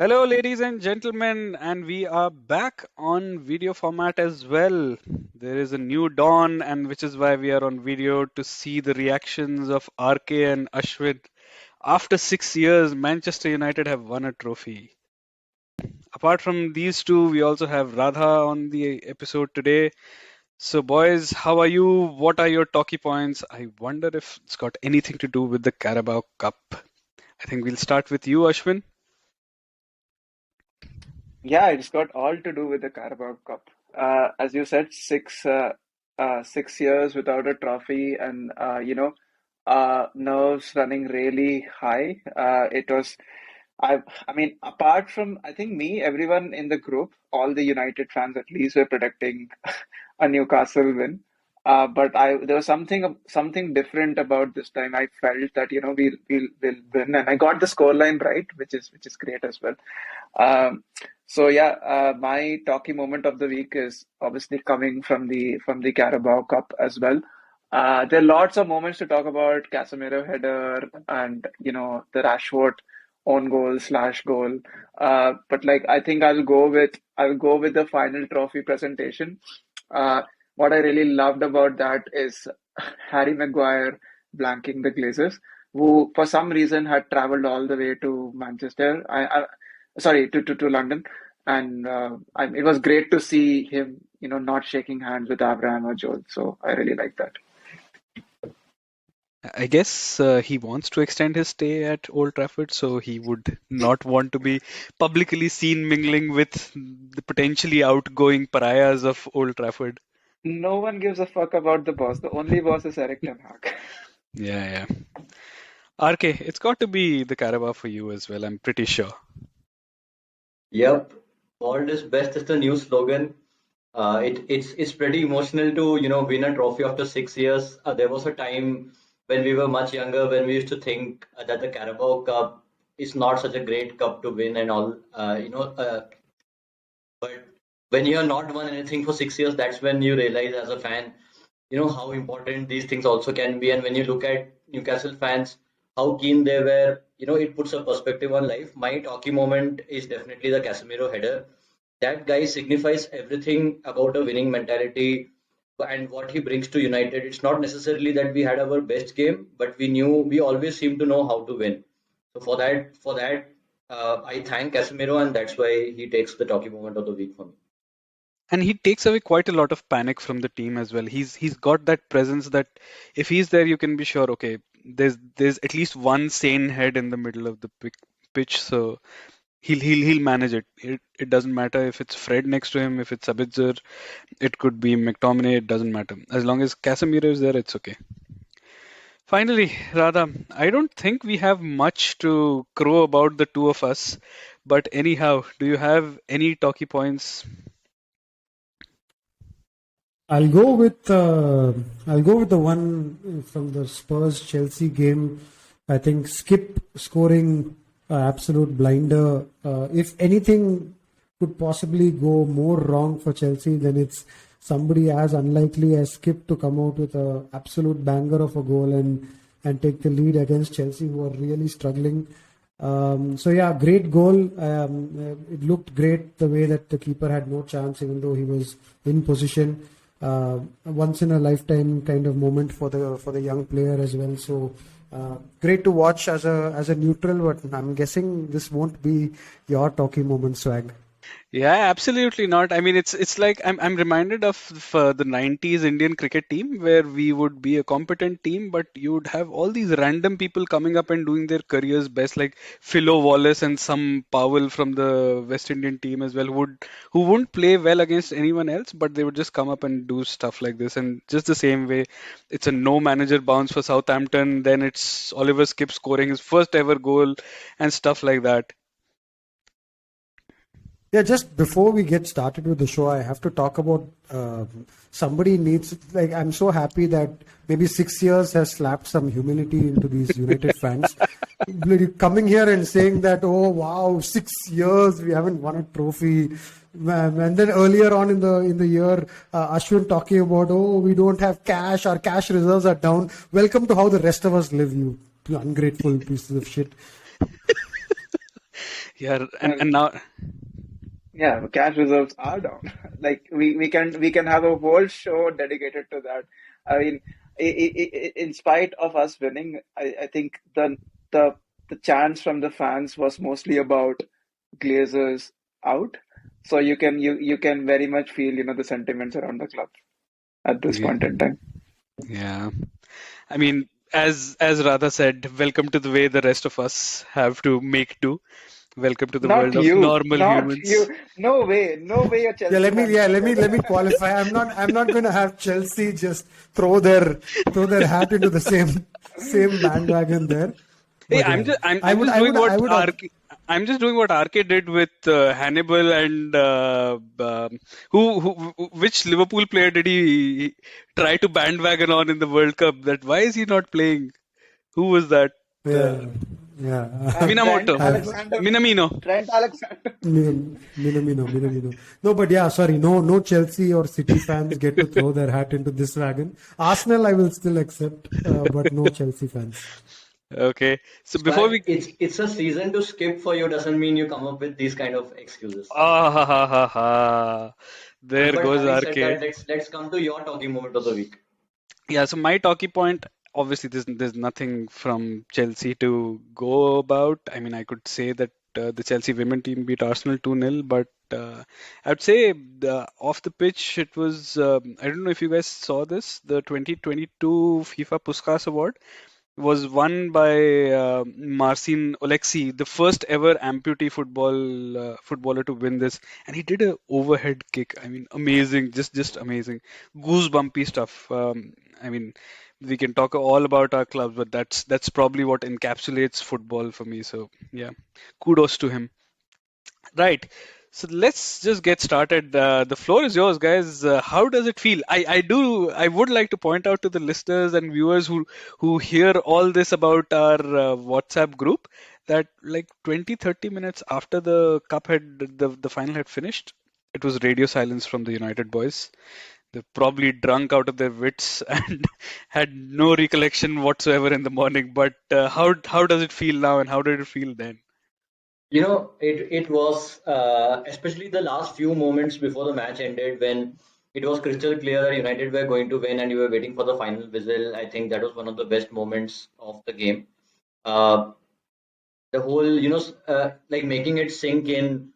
Hello, ladies and gentlemen, and we are back on video format as well. There is a new dawn, and which is why we are on video to see the reactions of RK and Ashwin. After 6 years, Manchester United have won a trophy. Apart from these two, we also have Radha on the episode today. So, boys, how are you? What are your talkie points? I wonder if it's got anything to do with the Carabao Cup. I think we'll start with you, Ashwin. Yeah, it's got all to do with the Carabao Cup. As you said, 6 years without a trophy, and nerves running really high. It was, I mean, apart from I think me, everyone in the group, all the United fans at least were predicting a Newcastle win. But there was something different about this time. I felt that we'll win, and I got the scoreline right, which is great as well. Um, so yeah, my talkie moment of the week is obviously coming from the Carabao Cup as well. There are lots of moments to talk about: Casemiro header and the Rashford own goal slash goal. But like I think I'll go with the final trophy presentation. Uh, what I really loved about that is Harry Maguire blanking the Glazers, who for some reason had traveled all the way to Manchester. Sorry, to London, and it was great to see him, not shaking hands with Abraham or Joel. So I really like that. I guess he wants to extend his stay at Old Trafford, so he would not want to be publicly seen mingling with the potentially outgoing pariahs of Old Trafford. No one gives a fuck about the boss. The only boss is Eric Ten Hag. Yeah, yeah. RK, it's got to be the Carabao for you as well, I'm pretty sure. Yep, World is best is the new slogan. It's pretty emotional to win a trophy after 6 years. There was a time when we were much younger when we used to think that the Carabao Cup is not such a great cup to win and all. But when you have not won anything for 6 years, that's when you realize as a fan, how important these things also can be. And when you look at Newcastle fans, how keen they were, it puts a perspective on life. My talkie moment is definitely the Casemiro header. That guy signifies everything about a winning mentality and what he brings to United. It's not necessarily that we had our best game, but we always seem to know how to win. So for that, I thank Casemiro, and that's why he takes the talkie moment of the week for me. And he takes away quite a lot of panic from the team as well. He's got that presence that if he's there, you can be sure, okay, there's at least one sane head in the middle of the pitch, so he'll manage it. It doesn't matter if it's Fred next to him, if it's Sabitzer, it could be McTominay, it doesn't matter. As long as Casemiro is there, it's okay. Finally, Radha, I don't think we have much to crow about the two of us, but anyhow, do you have any talkie points? I'll go with the one from the Spurs Chelsea game. I think Skip scoring absolute blinder. If anything could possibly go more wrong for Chelsea, then it's somebody as unlikely as Skip to come out with a absolute banger of a goal and take the lead against Chelsea, who are really struggling. So yeah, great goal. It looked great the way that the keeper had no chance, even though he was in position. Once in a lifetime kind of moment for the young player as well. So great to watch as a neutral, but I'm guessing this won't be your talkie moment, Swag. Yeah, absolutely not. I mean, it's like I'm reminded of the 90s Indian cricket team where we would be a competent team, but you would have all these random people coming up and doing their careers best, like Philo Wallace and some Powell from the West Indian team as well, who wouldn't play well against anyone else, but they would just come up and do stuff like this. And just the same way, it's a no manager bounce for Southampton, then it's Oliver Skip scoring his first ever goal and stuff like that. Yeah, just before we get started with the show, I have to talk about somebody needs, like, I'm so happy that maybe 6 years has slapped some humility into these United fans. Like, coming here and saying that, oh wow, 6 years we haven't won a trophy. And then earlier on in the year, Ashwin talking about, oh, we don't have cash, our cash reserves are down. Welcome to how the rest of us live, you ungrateful pieces of shit. Yeah, Well, and now yeah, cash reserves are down. Like we can have a whole show dedicated to that. I mean, in spite of us winning, I think the the chants from the fans was mostly about Glazers out. So you can very much feel, the sentiments around the club at this yeah, point in time. yeah. I mean, as Radha said, welcome to the way the rest of us have to make do. Welcome to the Not world of you, normal not you. humans. No way a Chelsea fan can say Let me that. qualify. I'm not going to have Chelsea just throw their hat into the same bandwagon there. Hey, But yeah, I'm just doing I would I'm just doing what Arke did with Hannibal and which Liverpool player did he try to bandwagon on in the World Cup? That why is he not playing? Who was that? yeah, Uh, yeah. Trent Minamoto, I've Alexander, Minamino. Trent Alexander. Minamino. No, but yeah, sorry, no Chelsea or City fans get to throw their hat into this wagon. Arsenal, I will still accept, but no Chelsea fans. Okay, so before we But it's a season to skip for you doesn't mean you come up with these kind of excuses. ha ha ha ha, there But goes having said Arke. that, let's come to your talking moment of the week. Yeah, so my talkie point, obviously, there's nothing from Chelsea to go about. I mean, I could say that the Chelsea women team beat Arsenal 2-0, but I'd say off the pitch, it was, I don't know if you guys saw this, the 2022 FIFA Puskás Award was won by Marcin Oleksy, the first ever amputee footballer to win this, and he did a overhead kick. I mean, amazing, just amazing, goosebumpy stuff. I mean, we can talk all about our clubs, but that's probably what encapsulates football for me. So yeah, kudos to him. Right. So let's just get started. The floor is yours, guys. How does it feel? I would like to point out to the listeners and viewers who hear all this about our WhatsApp group that like 20, 30 minutes after the final had finished, it was radio silence from the United boys. They're probably drunk out of their wits and had no recollection whatsoever in the morning. But how does it feel now, and how did it feel then? It was especially the last few moments before the match ended when it was crystal clear that United were going to win and you were waiting for the final whistle. I think that was one of the best moments of the game. Uh, the whole, like making it sink in.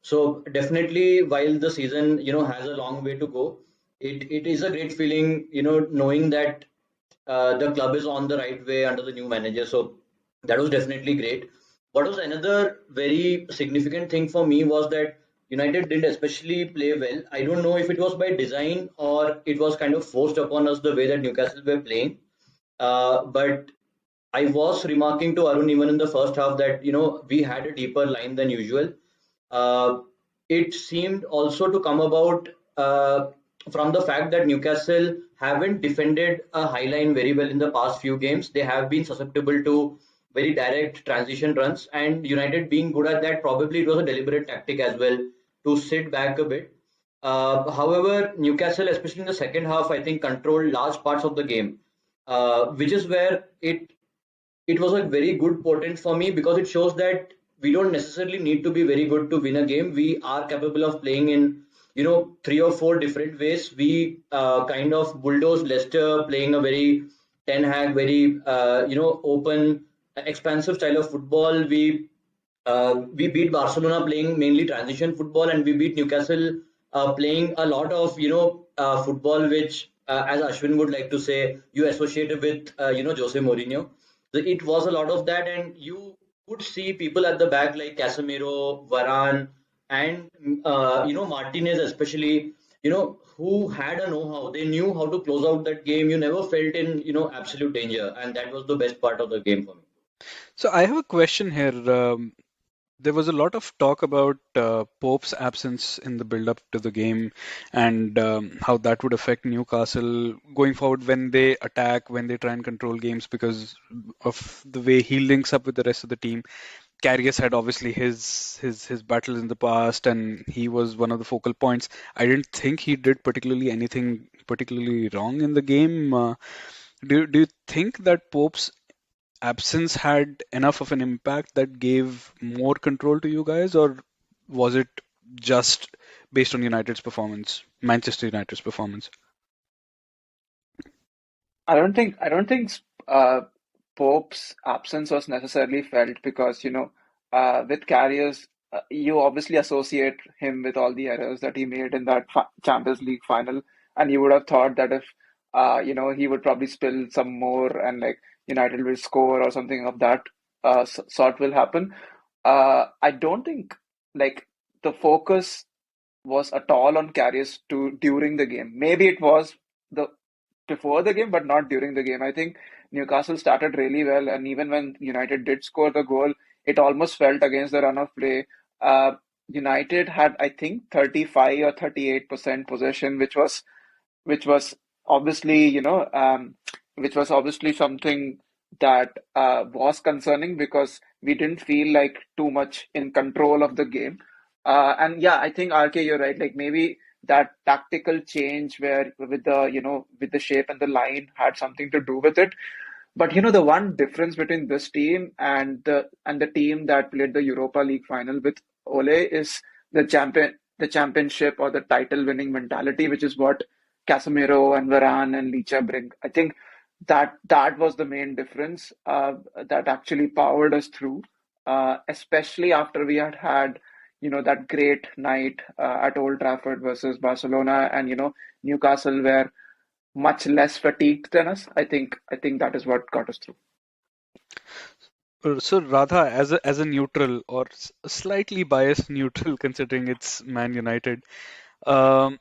So definitely, while the season, has a long way to go, it is a great feeling, knowing that the club is on the right way under the new manager. So that was definitely great. What was another very significant thing for me was that United didn't especially play well. I don't know if it was by design or it was kind of forced upon us the way that Newcastle were playing. But I was remarking to Arun even in the first half that we had a deeper line than usual. Uh, it seemed also to come about from the fact that Newcastle haven't defended a high line very well in the past few games. They have been susceptible to very direct transition runs, and United being good at that, probably it was a deliberate tactic as well to sit back a bit. However, Newcastle, especially in the second half, I think controlled large parts of the game, which is where it was a very good portent for me because it shows that we don't necessarily need to be very good to win a game. We are capable of playing in, three or four different ways. We kind of bulldozed Leicester, playing a very Ten Hag, very open, expansive style of football. We beat Barcelona playing mainly transition football, and we beat Newcastle playing a lot of football, which, as Ashwin would like to say, you associated with Jose Mourinho. So it was a lot of that, and you would see people at the back like Casemiro, Varane, and Martinez especially. Who had a know-how. They knew how to close out that game. You never felt in absolute danger, and that was the best part of the game for me. So I have a question here. There was a lot of talk about Pope's absence in the build-up to the game and how that would affect Newcastle going forward when they attack, when they try and control games because of the way he links up with the rest of the team. Karius had obviously his battles in the past, and he was one of the focal points. I didn't think he did particularly anything particularly wrong in the game. Do you think that Pope's absence had enough of an impact that gave more control to you guys, or was it just based on United's performance, Manchester United's performance? I don't think Pope's absence was necessarily felt because with Carriers you obviously associate him with all the errors that he made in that Champions League final, and you would have thought that if he would probably spill some more and like United will score or something of that sort will happen. I don't think like the focus was at all on Carriers to during the game. Maybe it was the before the game, but not during the game. I think Newcastle started really well, and even when United did score the goal, it almost felt against the run of play. Uh, United had, I think, 35 or 38% possession, which was obviously, which was obviously something that was concerning because we didn't feel like too much in control of the game. And yeah, I think RK, you're right. Like maybe that tactical change where with the shape and the line had something to do with it. But the one difference between this team and the team that played the Europa League final with Ole is the championship or the title winning mentality, which is what Casemiro and Varane and Licha bring. I think that was the main difference that actually powered us through, especially after we had that great night at Old Trafford versus Barcelona, and Newcastle were much less fatigued than us. I think that is what got us through. So Radha, as a neutral or slightly biased neutral, considering it's Man United, um,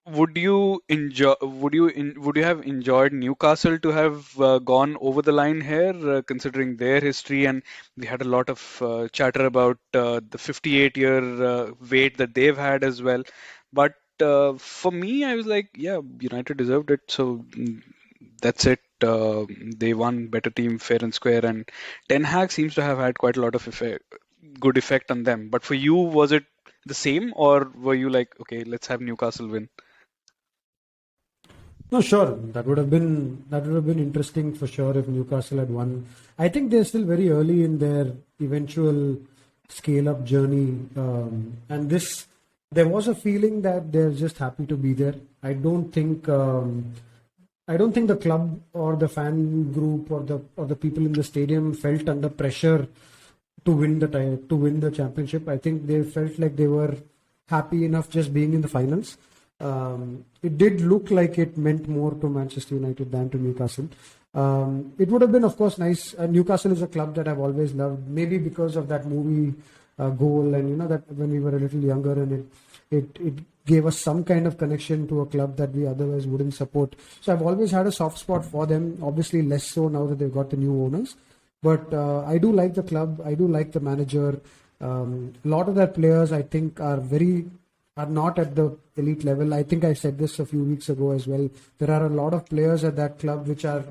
would you have enjoyed Newcastle to have gone over the line here, considering their history? And we had a lot of chatter about the 58-year wait that they've had as well. But for me, I was like, yeah, United deserved it. So that's it. They won, better team, fair and square. And Ten Hag seems to have had quite a lot of good effect on them. But for you, was it the same, or were you like, okay, let's have Newcastle win? No, sure. That would have been interesting for sure if Newcastle had won. I think they're still very early in their eventual scale-up journey, and this there was a feeling that they're just happy to be there. I don't think the club or the fan group or the people in the stadium felt under pressure to win the championship. I think they felt like they were happy enough just being in the finals. It did look like it meant more to Manchester United than to Newcastle. It would have been, of course, nice. Newcastle is a club that I've always loved, maybe because of that movie goal, and that when we were a little younger, and it gave us some kind of connection to a club that we otherwise wouldn't support. So I've always had a soft spot for them. Obviously, less so now that they've got the new owners. But I do like the club. I do like the manager. A lot of their players, I think, are not at the elite level. I think I said this a few weeks ago as well. There are a lot of players at that club which are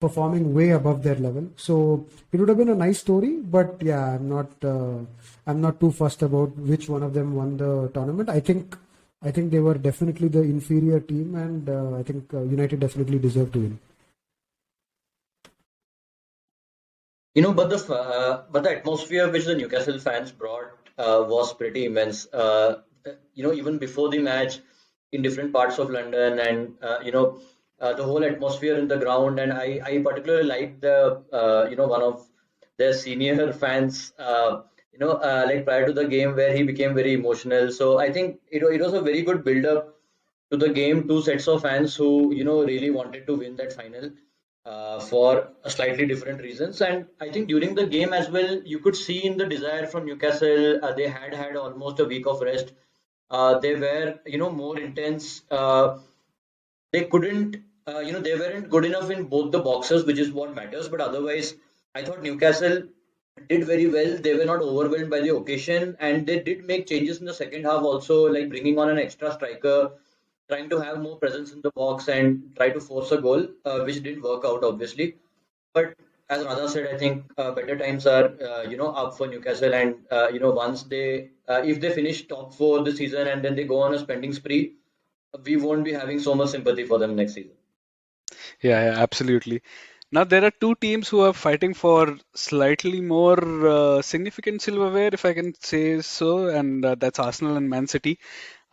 performing way above their level. So it would have been a nice story, but yeah, I'm not too fussed about which one of them won the tournament. I think they were definitely the inferior team, and I think United definitely deserved to win. But the atmosphere which the Newcastle fans brought was pretty immense. Even before the match, in different parts of London, and the whole atmosphere in the ground. And I particularly liked one of their senior fans. Like prior to the game, where he became very emotional. So I think it was a very good build up to the game. Two sets of fans who really wanted to win that final for slightly different reasons. And I think during the game as well, you could see in the desire from Newcastle, they had almost a week of rest. They were, more intense. They couldn't, they weren't good enough in both the boxes, which is what matters. But otherwise, I thought Newcastle did very well. They were not overwhelmed by the occasion, and they did make changes in the second half also, like bringing on an extra striker, trying to have more presence in the box and try to force a goal, which didn't work out obviously. But as Radha said, I think better times are up for Newcastle, and once if they finish top four this season and then they go on a spending spree, we won't be having so much sympathy for them next season. Yeah, yeah, absolutely. Now there are two teams who are fighting for slightly more significant silverware, if I can say so, and that's Arsenal and Man City.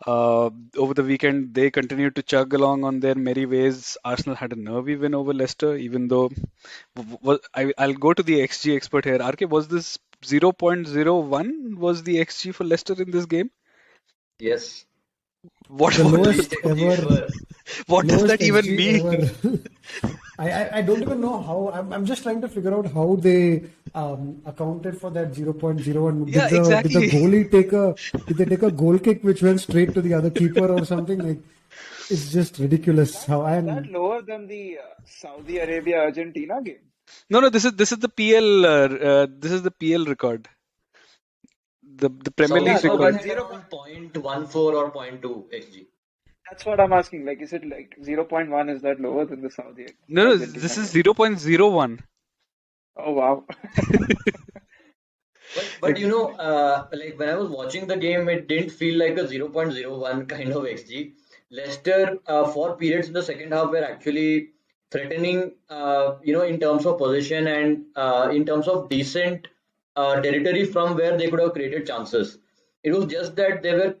Over the weekend, they continued to chug along on their merry ways. Arsenal had a nervy win over Leicester, even though I'll go to the XG expert here. RK, was this 0.01 was the XG for Leicester in this game? Yes. What The what, Least lowest XG ever, ever. what does lowest that even XG mean? ever. I don't even know how. I'm just trying to figure out how they accounted for that 0.01. Yeah, Did the exactly. goalie did they take a goal kick which went straight to the other keeper or something? Like, it's just ridiculous how Is that I'm. lower than the Saudi Arabia Argentina game? No, no, this is the PL this is the PL record, the Premier Saudi Yeah, League no, Saudi record. but had around 0.14 or point 0.2 XG. that's what I'm asking. Like, is it like 0.1? Is that lower than the Saudi No, no, this Argentina is game? 0.01. Oh, wow. But like when I was watching the game, it didn't feel like a 0.01 kind of XG. Leicester, for periods in the second half, were actually threatening, in terms of possession and in terms of decent territory from where they could have created chances. It was just that they were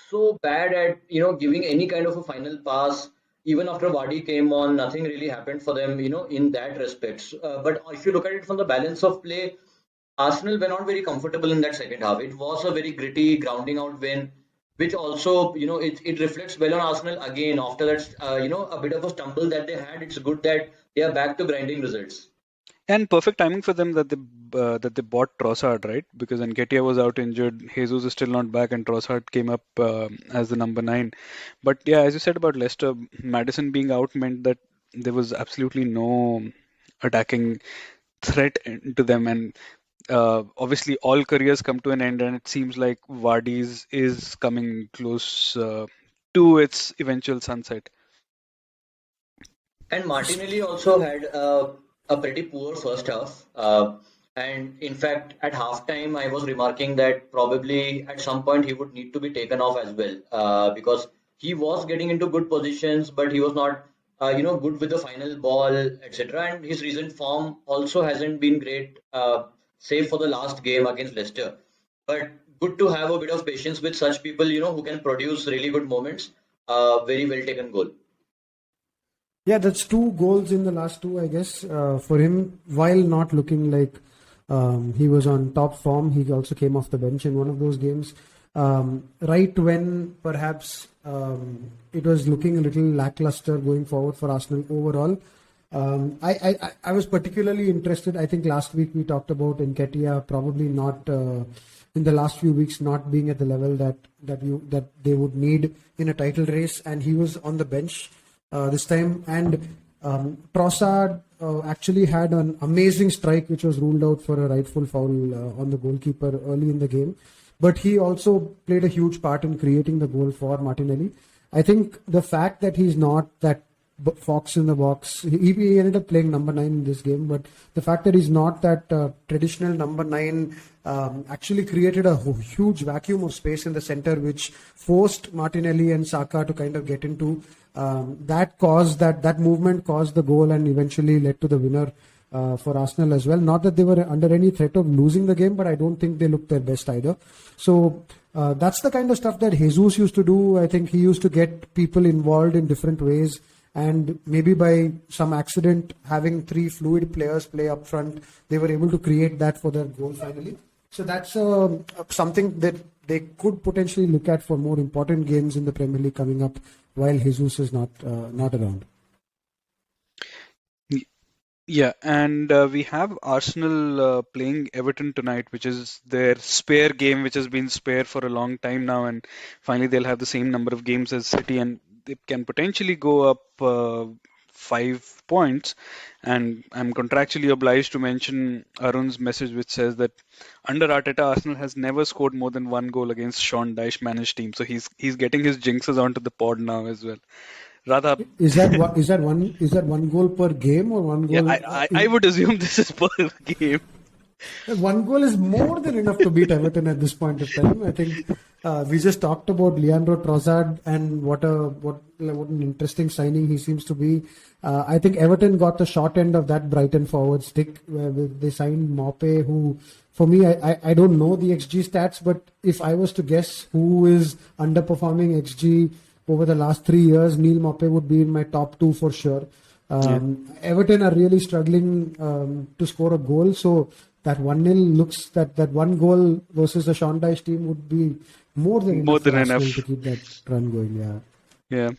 so bad at giving any kind of a final pass. Even after Wadi came on, nothing really happened for them, in that respect. But if you look at it from the balance of play, Arsenal were not very comfortable in that second half. It was a very gritty, grounding out win, which also, it reflects well on Arsenal again after that, a bit of a stumble that they had. It's good that they are back to grinding results. And perfect timing for them that they bought Trossard, right? Because Nketiah was out injured, Jesus is still not back, and Trossard came up as the number 9. But yeah, as you said about Leicester, Madison being out meant that there was absolutely no attacking threat to them, and obviously all careers come to an end, and it seems like Vardy's is coming close to its eventual sunset. And Martinelli also had a pretty poor first half. And in fact, at halftime, I was remarking that probably at some point he would need to be taken off as well, because he was getting into good positions, but he was not, good with the final ball, etc. And his recent form also hasn't been great, save for the last game against Leicester. But good to have a bit of patience with such people, who can produce really good moments. Very well taken goal. Yeah, that's two goals in the last two, I guess, for him. While not looking like he was on top form, he also came off the bench in one of those games. Right when perhaps it was looking a little lackluster going forward for Arsenal overall. I was particularly interested. I think last week we talked about Nketiah probably not in the last few weeks not being at the level that they would need in a title race, and he was on the bench this time. And Trossard actually had an amazing strike, which was ruled out for a rightful foul on the goalkeeper early in the game. But he also played a huge part in creating the goal for Martinelli. I think the fact that he's not that fox in the box, he ended up playing number 9 in this game, but the fact that he's not that traditional number 9 actually created a huge vacuum of space in the center, which forced Martinelli and Saka to kind of get into. That movement caused the goal and eventually led to the winner for Arsenal as well. Not that they were under any threat of losing the game, but I don't think they looked their best either. So that's the kind of stuff that Jesus used to do. I think he used to get people involved in different ways, and maybe by some accident, having 3 fluid players play up front, they were able to create that for their goal finally. So that's something that they could potentially look at for more important games in the Premier League coming up while Jesus is not around. Yeah, and we have Arsenal playing Everton tonight, which is their spare game, which has been spare for a long time now, and finally they'll have the same number of games as City, and they can potentially go up 5 points. And I'm contractually obliged to mention Arun's message, which says that under Arteta, Arsenal has never scored more than 1 goal against Sean Dyche managed team. So he's getting his jinxes onto the pod now as well. Radha, Is that one goal per game or one yeah, goal? I would assume this is per game. One goal is more than enough to beat Everton at this point of time. I think we just talked about Leandro Trossard and what an interesting signing he seems to be. I think Everton got the short end of that Brighton forward stick where they signed Maupay, who, for me, I don't know the XG stats, but if I was to guess who is underperforming XG over the last 3 years, Neil Maupay would be in my top two for sure. Yeah. Everton are really struggling to score a goal, so that 1-0 looks that one goal versus the Sean Dyche team would be more than More enough for than Arsenal to enough. keep that run going. Yeah. Yeah.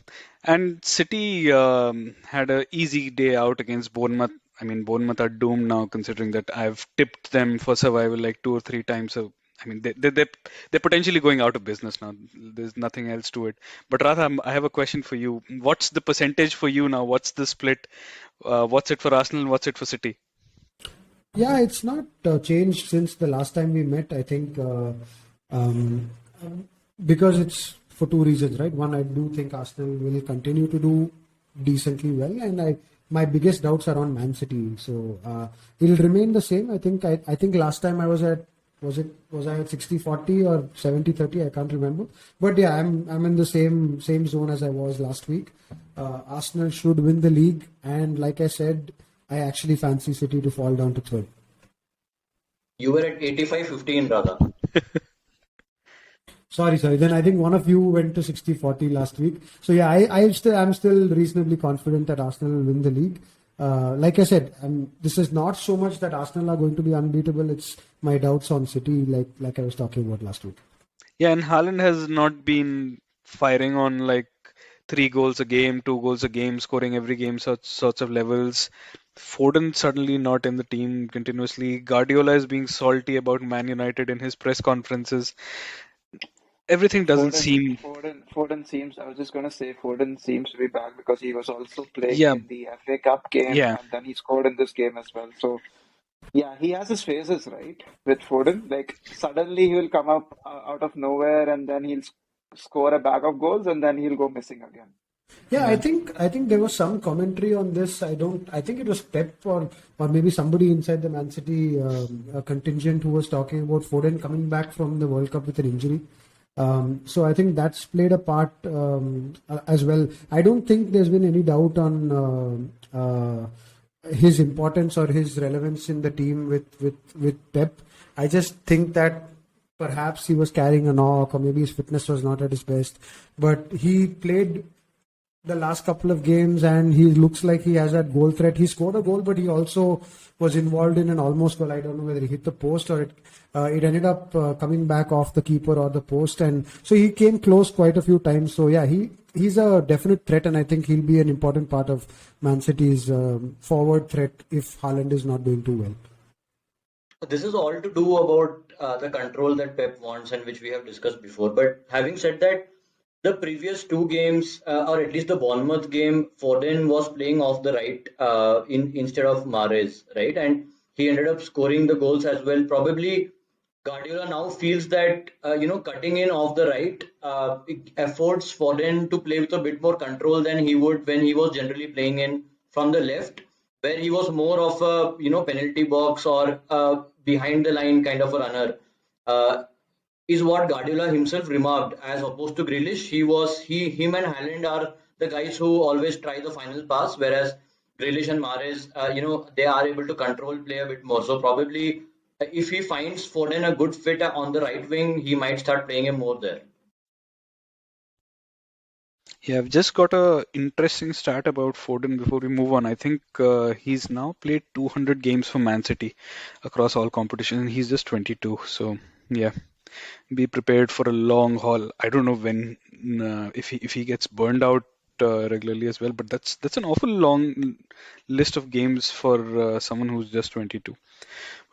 And City had a easy day out against Bournemouth. I mean, Bournemouth are doomed now, considering that I've tipped them for survival like 2 or 3 times. So, I mean, they're potentially going out of business now. There's nothing else to it. But Radha, I have a question for you. What's the percentage for you now? What's the split? What's it for Arsenal? What's it for City? Yeah, it's not changed since the last time we met. I think um, because it's for two reasons, right? One, I do think Arsenal will continue to do decently well, and my biggest doubts are on Man City. So it'll remain the same. I think last time I was at was I at 60-40 or 70-30? I can't remember. But yeah, I'm in the same zone as I was last week. Arsenal should win the league, and like I said, I actually fancy City to fall down to third. You were at 85-15, rather. Sorry. Then I think one of you went to 60-40 last week. So yeah, I'm still reasonably confident that Arsenal will win the league. Like I said, this is not so much that Arsenal are going to be unbeatable. It's my doubts on City, like I was talking about last week. Yeah, and Haaland has not been firing on like 3 goals a game, 2 goals a game, scoring every game, such sorts of levels. Foden suddenly not in the team continuously. Guardiola is being salty about Man United in his press conferences. Everything doesn't seem. Foden seems. I was just gonna say Foden seems to be back because he was also playing Yeah, in the FA Cup game yeah, and then he scored in this game as well. So yeah, he has his phases, right? With Foden, like suddenly he will come up out of nowhere and then he'll score a bag of goals and then he'll go missing again. Yeah, yeah. I think there was some commentary on this. I think it was Pep or maybe somebody inside the Man City contingent who was talking about Foden coming back from the World Cup with an injury. So I think that's played a part as well. I don't think there's been any doubt on his importance or his relevance in the team with Pep. I just think that perhaps he was carrying a knock or maybe his fitness was not at his best. But he played the last couple of games and he looks like he has that goal threat. He scored a goal, but he also was involved in an almost goal. I don't know whether he hit the post or it ended up coming back off the keeper or the post. And so he came close quite a few times. So yeah, he's a definite threat, and I think he'll be an important part of Man City's forward threat if Haaland is not doing too well. This is all to do about the control that Pep wants and which we have discussed before. But having said that, the previous two games, or at least the Bournemouth game, Foden was playing off the right instead of Mahrez, right? And he ended up scoring the goals as well. Probably Guardiola now feels that cutting in off the right it affords Foden to play with a bit more control than he would when he was generally playing in from the left, where he was more of a penalty box or behind the line kind of a runner. Uh, is what Guardiola himself remarked. As opposed to Grealish, him and Haaland are the guys who always try the final pass, whereas Grealish and Mahrez, they are able to control play a bit more. So probably, if he finds Foden a good fit on the right wing, he might start playing him more there. Yeah, I've just got a interesting stat about Foden before we move on. I think he's now played 200 games for Man City across all competitions, and he's just 22. So yeah, be prepared for a long haul. I don't know when if he gets burned out regularly as well, but that's an awful long list of games for someone who's just 22.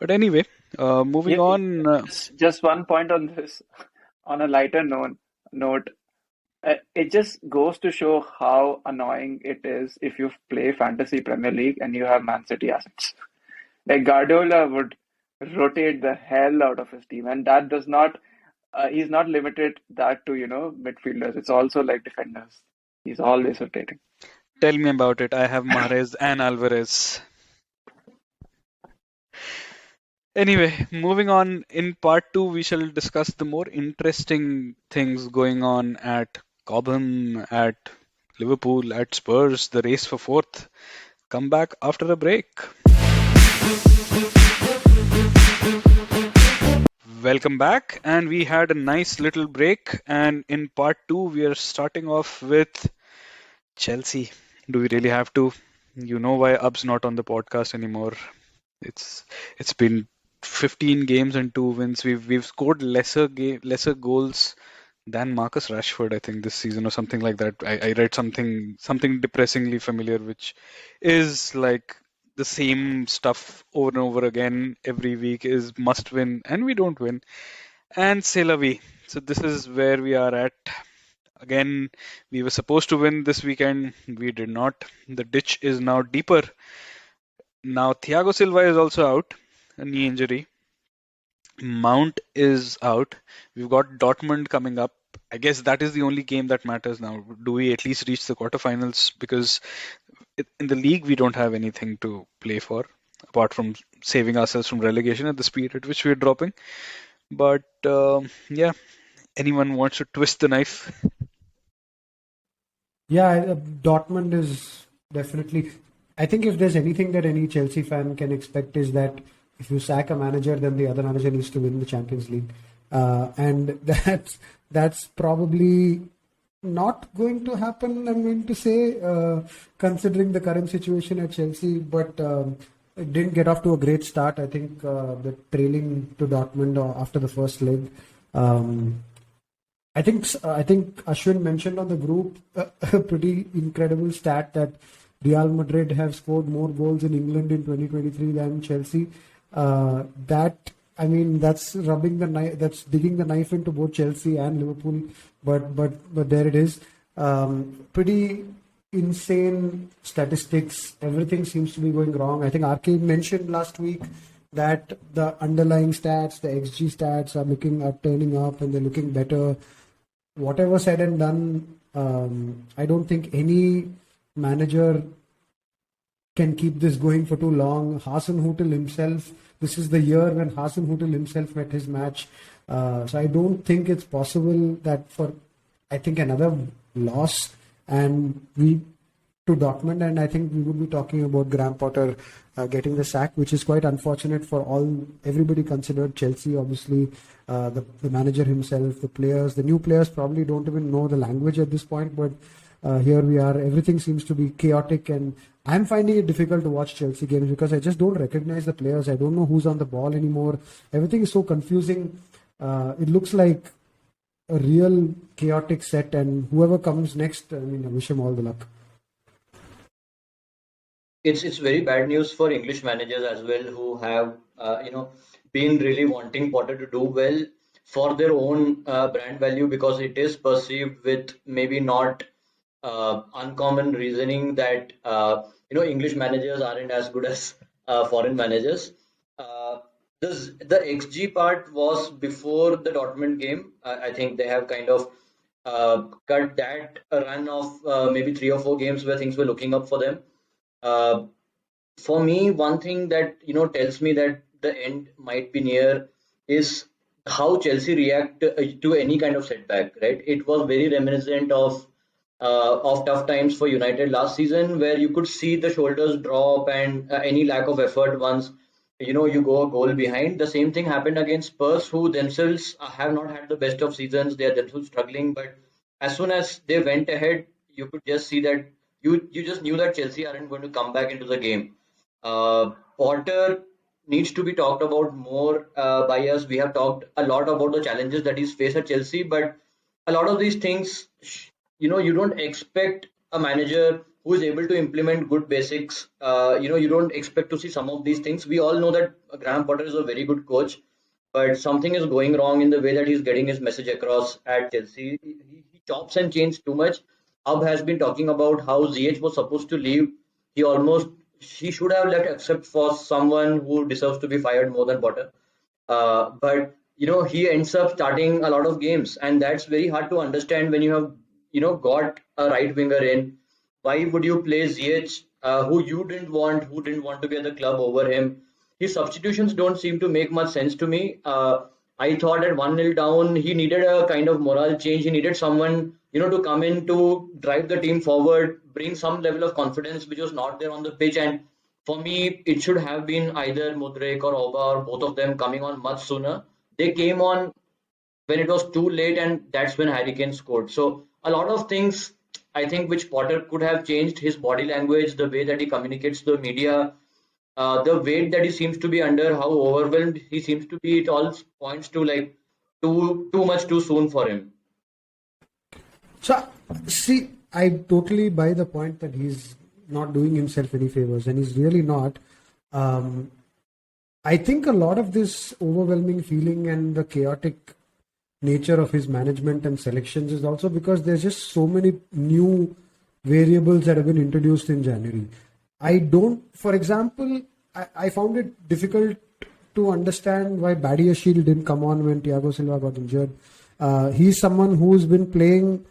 But anyway, moving Yeah, on. just one point on this. On a lighter note, it just goes to show how annoying it is if you play Fantasy Premier League and you have Man City assets. Like Guardiola would rotate the hell out of his team, and that does not. He's not limited that to midfielders. It's also like defenders. He's always rotating. Tell me about it. I have Mahrez and Alvarez. Anyway, moving on, in part two, we shall discuss the more interesting things going on at Cobham, at Liverpool, at Spurs, the race for fourth. Come back after a break. Welcome back, and we had a nice little break. And in part two, we are starting off with Chelsea. Do we really have to? You know why Ab's not on the podcast anymore. It's it's been 15 games and 2 wins. We've scored lesser goals than Marcus Rashford, I think, this season or something like that. I read something depressingly familiar, which is like the same stuff over and over again every week is must win, and we don't win. And c'est la vie. So this is where we are at. Again, we were supposed to win this weekend. We did not. The ditch is now deeper. Now Thiago Silva is also out, a knee injury. Mount is out. We've got Dortmund coming up. I guess that is the only game that matters now. Do we at least reach the quarterfinals? Because in the league we don't have anything to play for apart from saving ourselves from relegation at the speed at which we're dropping. But yeah, anyone wants to twist the knife? Yeah, Dortmund is definitely. I think if there's anything that any Chelsea fan can expect is that if you sack a manager, then the other manager needs to win the Champions League, and that's probably not going to happen. I'm going to say, considering the current situation at Chelsea, but it didn't get off to a great start. I think the trailing to Dortmund after the first leg. I think Ashwin mentioned on the group a pretty incredible stat that Real Madrid have scored more goals in England in 2023 than Chelsea. That's rubbing the knife, that's digging the knife into both Chelsea and Liverpool. But there it is. Pretty insane statistics. Everything seems to be going wrong. I think Arcade mentioned last week that the underlying stats, the XG stats are turning up and they're looking better. Whatever said and done, I don't think any manager can keep this going for too long. Hasenhüttl himself, this is the year when Hasenhüttl himself met his match. So I don't think it's possible that for, I think, another loss and we to Dortmund, and I think we would be talking about Graham Potter getting the sack, which is quite unfortunate for everybody considered. Chelsea, obviously, the manager himself, the players, the new players probably don't even know the language at this point, but here we are. Everything seems to be chaotic, and I'm finding it difficult to watch Chelsea games because I just don't recognize the players. I don't know who's on the ball anymore. Everything is so confusing. It looks like a real chaotic set, and whoever comes next, I wish him all the luck. It's very bad news for English managers as well, who have been really wanting Potter to do well for their own brand value, because it is perceived with maybe not uncommon reasoning that English managers aren't as good as foreign managers. The XG part was before the Dortmund game. I think they have kind of cut that run of maybe 3 or 4 games where things were looking up for them. Uh, for me, one thing that tells me that the end might be near is how Chelsea react to any kind of setback. Right, it was very reminiscent of tough times for United last season, where you could see the shoulders drop and any lack of effort once you go a goal behind. The same thing happened against Spurs, who themselves have not had the best of seasons. They are themselves struggling, but as soon as they went ahead, you could just see that you just knew that Chelsea aren't going to come back into the game. Potter needs to be talked about more by us. We have talked a lot about the challenges that he's faced at Chelsea, but a lot of these things, you don't expect a manager who is able to implement good basics. You don't expect to see some of these things. We all know that Graham Potter is a very good coach, but something is going wrong in the way that he's getting his message across at Chelsea. He chops and changes too much. Hub has been talking about how ZH was supposed to leave. He should have left, except for someone who deserves to be fired more than Potter. But he ends up starting a lot of games, and that's very hard to understand when you have got a right winger in. Why would you play ZH, who didn't want to be at the club, over him? his substitutions don't seem to make much sense to me. I thought at 1-0 down, he needed a kind of morale change. He needed someone, to come in to drive the team forward, bring some level of confidence, which was not there on the pitch. And for me, it should have been either Mudrik or Oba or both of them coming on much sooner. They came on when it was too late, and that's when Harry Kane scored. So a lot of things I think which Potter could have changed: his body language, the way that he communicates to the media, the weight that he seems to be under, how overwhelmed he seems to be. It all points to like too much too soon for him. So, see, I totally buy the point that he's not doing himself any favors, and he's really not. Um, I think a lot of this overwhelming feeling and the chaotic nature of his management and selections is also because there's just so many new variables that have been introduced in January. I don't, for example, I found it difficult to understand why Badiashile didn't come on when Thiago Silva got injured. He's someone who's been playing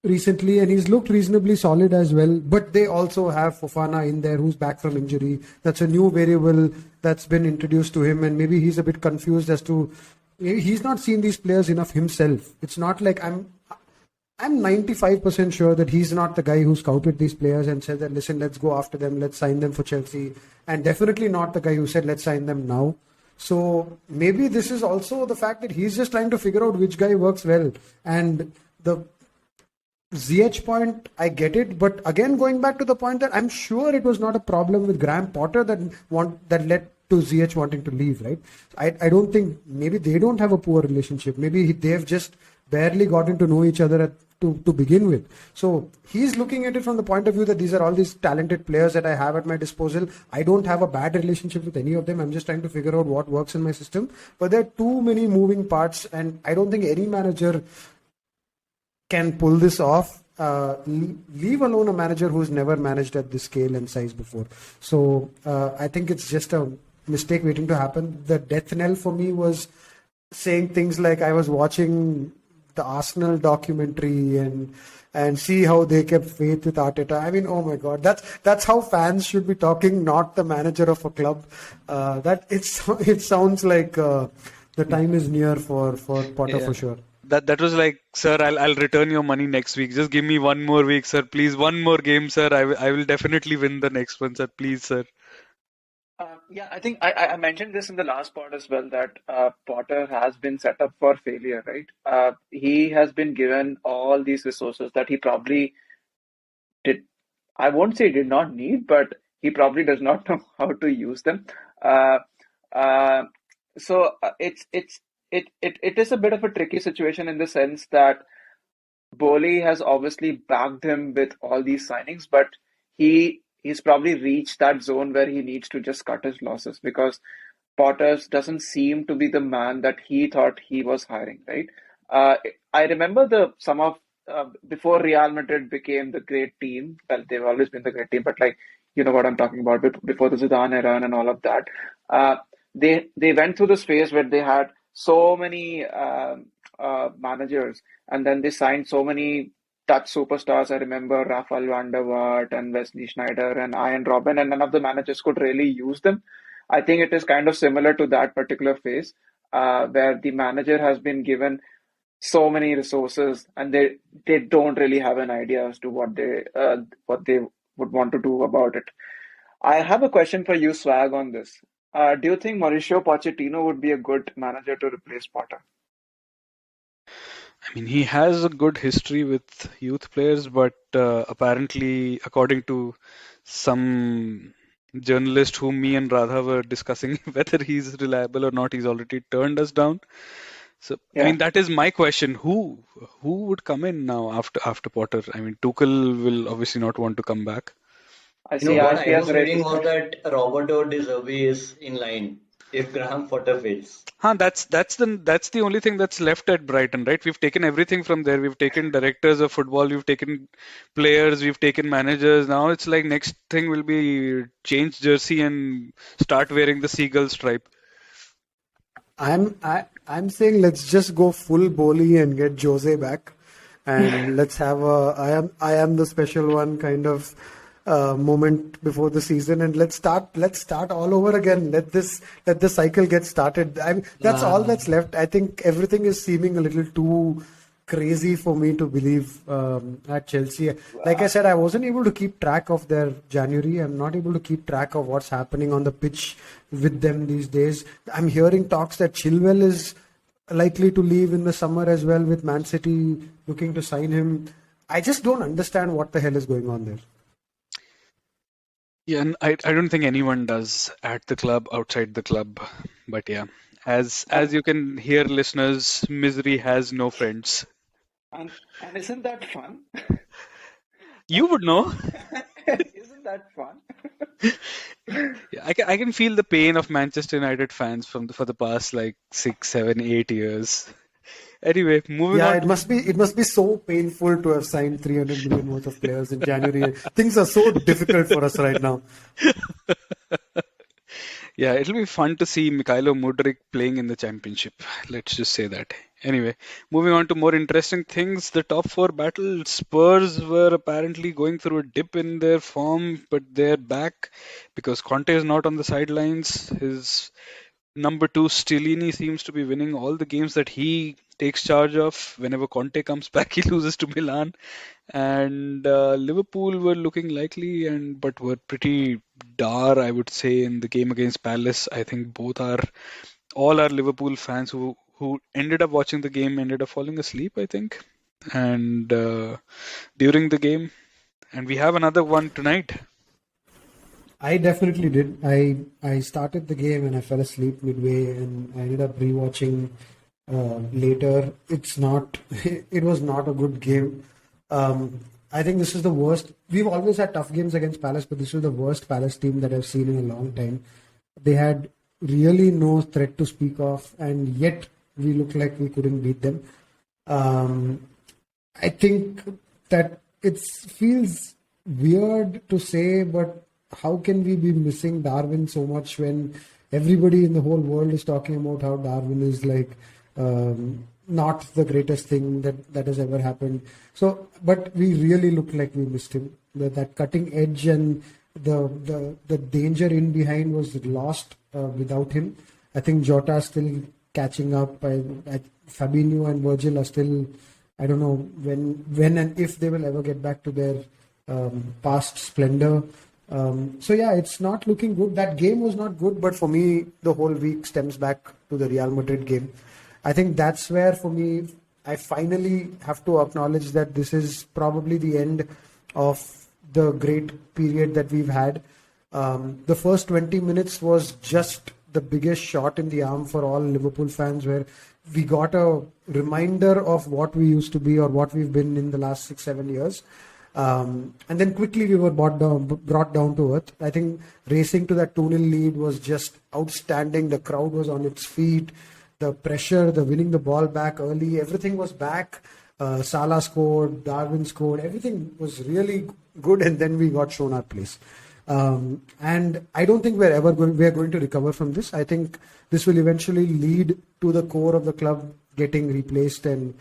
recently and he's looked reasonably solid as well, but they also have Fofana in there who's back from injury. That's a new variable that's been introduced to him, and maybe he's a bit confused as to, maybe he's not seen these players enough himself. It's not like I'm 95% sure that he's not the guy who scouted these players and said that, listen, let's go after them, let's sign them for Chelsea, and definitely not the guy who said, let's sign them now. So maybe this is also the fact that he's just trying to figure out which guy works well. And the ZH point, I get it, but again, going back to the point that I'm sure it was not a problem with Graham Potter that led to ZH wanting to leave, right? I don't think, maybe they don't have a poor relationship. Maybe they've just barely gotten to know each other to begin with. So he's looking at it from the point of view that these are all these talented players that I have at my disposal. I don't have a bad relationship with any of them. I'm just trying to figure out what works in my system. But there are too many moving parts, and I don't think any manager can pull this off, leave alone a manager who's never managed at this scale and size before. So I think it's just a mistake waiting to happen. The death knell for me was saying things like I was watching the Arsenal documentary and see how they kept faith with Arteta. I mean, oh my God, that's how fans should be talking, not the manager of a club. It sounds like the time is near for Potter for sure. That was like, sir, I'll return your money next week. Just give me one more week, sir. Please, one more game, sir. I will definitely win the next one, sir. Please, sir. Yeah, I think I mentioned this in the last part as well, that Potter has been set up for failure, right? He has been given all these resources that he probably did. I won't say did not need, but he probably does not know how to use them. Uh, uh, it is a bit of a tricky situation in the sense that Bowley has obviously backed him with all these signings, but he's probably reached that zone where he needs to just cut his losses because Potters doesn't seem to be the man that he thought he was hiring, right? Uh, I remember the some of before Real Madrid became the great team. Well, they've always been the great team, but like you know what I'm talking about. Before the Zidane era and all of that, uh, they went through this phase where they had so many managers, and then they signed so many Dutch superstars. I remember Rafael van der Vaart and Wesley Schneider and Ian Robben, and none of the managers could really use them. I think it is kind of similar to that particular phase where the manager has been given so many resources and they don't really have an idea as to what they would want to do about it. I have a question for you, Swag, on this. Do you think Mauricio Pochettino would be a good manager to replace Potter? I mean, he has a good history with youth players, but apparently, according to some journalist whom me and Radha were discussing whether he's reliable or not, he's already turned us down. So, I Yeah, mean, that is my question. Who would come in now after Potter? I mean, Tuchel will obviously not want to come back. What He I has was raised reading his was hand. that Roberto De Zerbi is in line if Graham Potter fails. Huh, that's the only thing that's left at Brighton, right? We've taken everything from there. We've taken directors of football, we've taken players, we've taken managers. Now it's like next thing will be change jersey and start wearing the seagull stripe. I'm saying let's just go full Bowley and get Jose back, and let's have a I am the special one kind of moment before the season, and let's start all over again. Let the cycle get started. That's all Uh, that's left. I think everything is seeming a little too crazy for me to believe at Chelsea. Like I said, I wasn't able to keep track of their January. I'm not able to keep track of what's happening on the pitch with them these days. I'm hearing talks that Chilwell is likely to leave in the summer as well, with Man City looking to sign him. I just don't understand what the hell is going on there. Yeah, and I don't think anyone does at the club, outside the club. But yeah, as And you can hear, listeners, misery has no friends. and isn't that fun? You would know. Isn't that fun? Yeah, I can feel the pain of Manchester United fans for the past like 6, 7, 8 years. Anyway, moving Yeah, on. it must be so painful to have signed 300 million worth of players in January. Things are so difficult for us right now. Yeah, it'll be fun to see Mikhailo Mudryk playing in the championship. Let's just say that. Anyway, moving on to more interesting things. The top four battle. Spurs were apparently going through a dip in their form, but they're back because Conte is not on the sidelines. His number two, Stellini, seems to be winning all the games that he takes charge of. Whenever Conte comes back, he loses to Milan. And Liverpool were looking likely, and but were pretty dour, I would say, in the game against Palace. I think all our Liverpool fans who ended up watching the game ended up falling asleep, I think, and during the game. And we have another one tonight. I definitely did. I started the game and I fell asleep midway, and I ended up rewatching later. It was not a good game. I think this is the worst. We've always had tough games against Palace, but this was the worst Palace team that I've seen in a long time. They had really no threat to speak of, and yet we looked like we couldn't beat them. Um, I think that it feels weird to say, but how can we be missing Darwin so much when everybody in the whole world is talking about how Darwin is like not the greatest thing that has ever happened? So, but we really look like we missed him. That cutting edge and the danger in behind was lost without him. I think Jota is still catching up. Fabinho and Virgil are still. I don't know when and if they will ever get back to their past splendor. So yeah, it's not looking good. That game was not good, but for me, the whole week stems back to the Real Madrid game. I think that's where, for me, I finally have to acknowledge that this is probably the end of the great period that we've had. The first 20 minutes was just the biggest shot in the arm for all Liverpool fans, where we got a reminder of what we used to be or what we've been in the last 6, 7 years. And then quickly we were brought down to earth. I think racing to that 2-0 lead was just outstanding. The crowd was on its feet. The pressure, the winning the ball back early, everything was back. Salah scored, Darwin scored, everything was really good, and then we got shown our place. And I don't think we're going to recover from this. I think this will eventually lead to the core of the club getting replaced and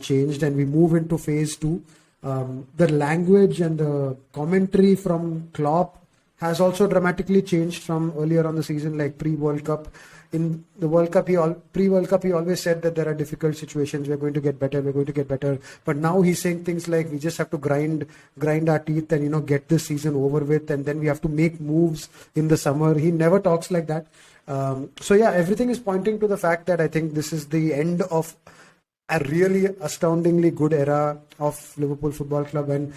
changed, and we move into phase two. The language and the commentary from Klopp has also dramatically changed from earlier on the season, like pre-World Cup. In the World Cup, pre-World Cup, he always said that there are difficult situations. We're going to get better. We're going to get better. But now he's saying things like we just have to grind our teeth and get this season over with, and then we have to make moves in the summer. He never talks like that. So yeah, everything is pointing to the fact that I think this is the end of a really astoundingly good era of Liverpool Football Club, and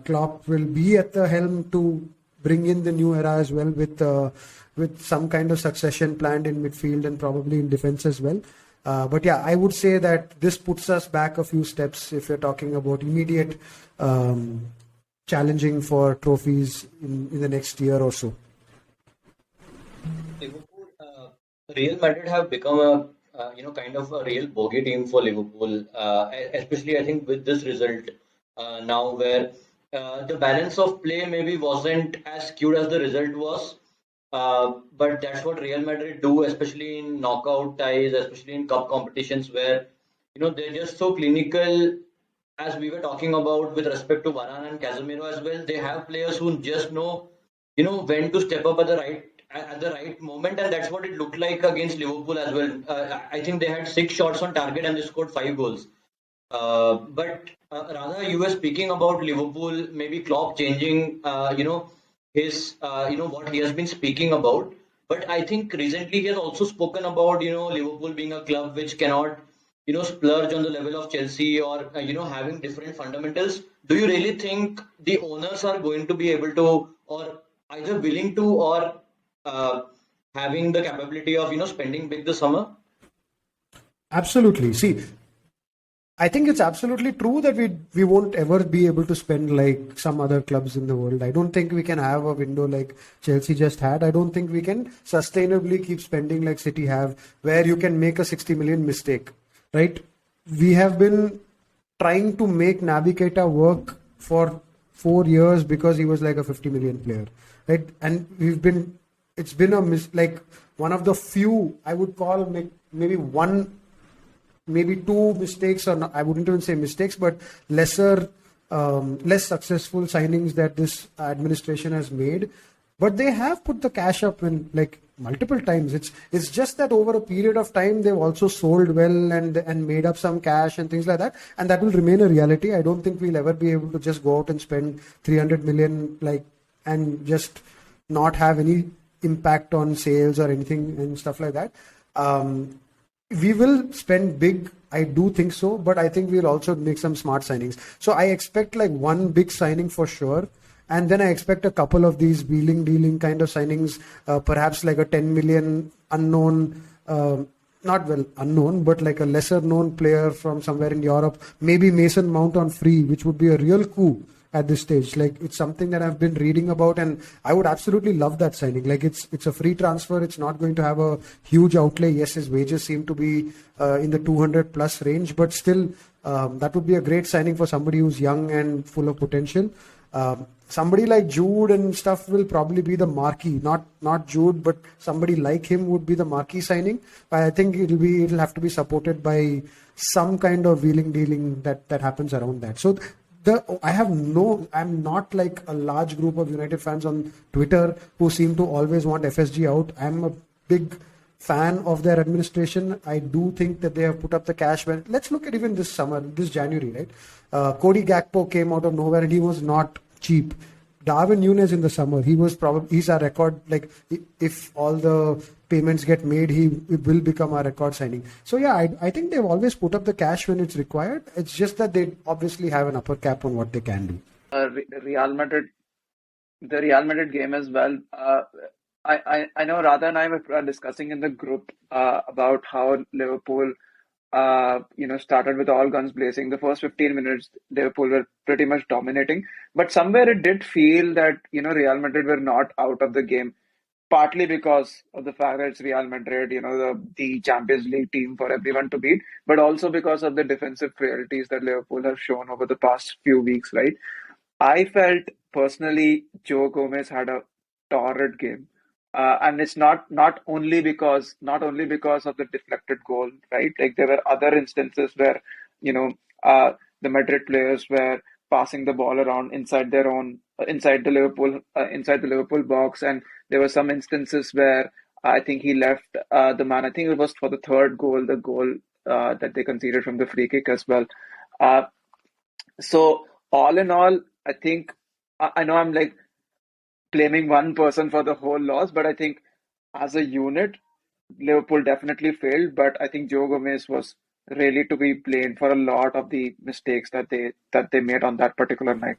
Klopp will be at the helm to bring in the new era as well, with some kind of succession planned in midfield and probably in defense as well. But yeah, I would say that this puts us back a few steps if you're talking about immediate challenging for trophies in the next year or so. Liverpool, Real Madrid have become a kind of a real bogey team for Liverpool, especially I think with this result now where the balance of play maybe wasn't as skewed as the result was, but that's what Real Madrid do, especially in knockout ties, especially in cup competitions where they're just so clinical as we were talking about with respect to Varane and Casemiro as well, they have players who just know, when to step up at the right moment, and that's what it looked like against Liverpool as well. I think they had 6 shots on target and they scored 5 goals. But rather, you were speaking about Liverpool, maybe Klopp changing, his, what he has been speaking about. But I think recently he has also spoken about, Liverpool being a club which cannot, splurge on the level of Chelsea or, having different fundamentals. Do you really think the owners are going to be able to, or either willing to, or uh, having the capability of, spending big this summer? Absolutely. See, I think it's absolutely true that we won't ever be able to spend like some other clubs in the world. I don't think we can have a window like Chelsea just had. I don't think we can sustainably keep spending like City have, where you can make a 60 million mistake, right? We have been trying to make Naby Keita work for 4 years because he was like a 50 million player, right? And it's been like one of the few, I would call maybe one, maybe two mistakes, or not, I wouldn't even say mistakes, but less successful signings that this administration has made. But they have put the cash up in like multiple times. It's just that over a period of time they've also sold well and made up some cash and things like that, and that will remain a reality. I don't think we'll ever be able to just go out and spend 300 million like and just not have any impact on sales or anything and stuff like that. We will spend big, I do think so, but I think we'll also make some smart signings. So I expect like one big signing for sure, and then I expect a couple of these wheeling dealing kind of signings, perhaps like a 10 million unknown, not well unknown, but like a lesser known player from somewhere in Europe, maybe Mason Mount on free, which would be a real coup at this stage. Like it's something that I've been reading about, and I would absolutely love that signing. Like it's a free transfer. It's not going to have a huge outlay. Yes, his wages seem to be in the 200 plus range, but still that would be a great signing for somebody who's young and full of potential. Somebody like Jude and stuff will probably be the marquee, not Jude, but somebody like him would be the marquee signing. But I think it'll have to be supported by some kind of wheeling dealing that happens around that. So I'm not like a large group of United fans on Twitter who seem to always want FSG out. I'm a big fan of their administration. I do think that they have put up the cash. Let's look at even this summer, this January, right? Cody Gakpo came out of nowhere and he was not cheap. Darwin Núñez in the summer, he's our record. Like if all the payments get made, he will become our record signing. So yeah, I think they've always put up the cash when it's required. It's just that they obviously have an upper cap on what they can do. Real Madrid, the Real Madrid game as well. I know Radha and I were discussing in the group about how Liverpool started with all guns blazing. The first 15 minutes, Liverpool were pretty much dominating. But somewhere it did feel that, Real Madrid were not out of the game, partly because of the fact that it's Real Madrid, the Champions League team for everyone to beat, but also because of the defensive frailties that Liverpool have shown over the past few weeks, right? I felt personally Joe Gomez had a torrid game. And it's not only because of the deflected goal, right? Like there were other instances where, you know, the Madrid players were passing the ball around inside the Liverpool box, and there were some instances where I think he left the man. I think it was for the third goal, the goal that they conceded from the free kick as well. Uh, so all in all, I think I know I'm like blaming one person for the whole loss, but I think as a unit, Liverpool definitely failed. But I think Joe Gomez was really to be blamed for a lot of the mistakes that they made on that particular night.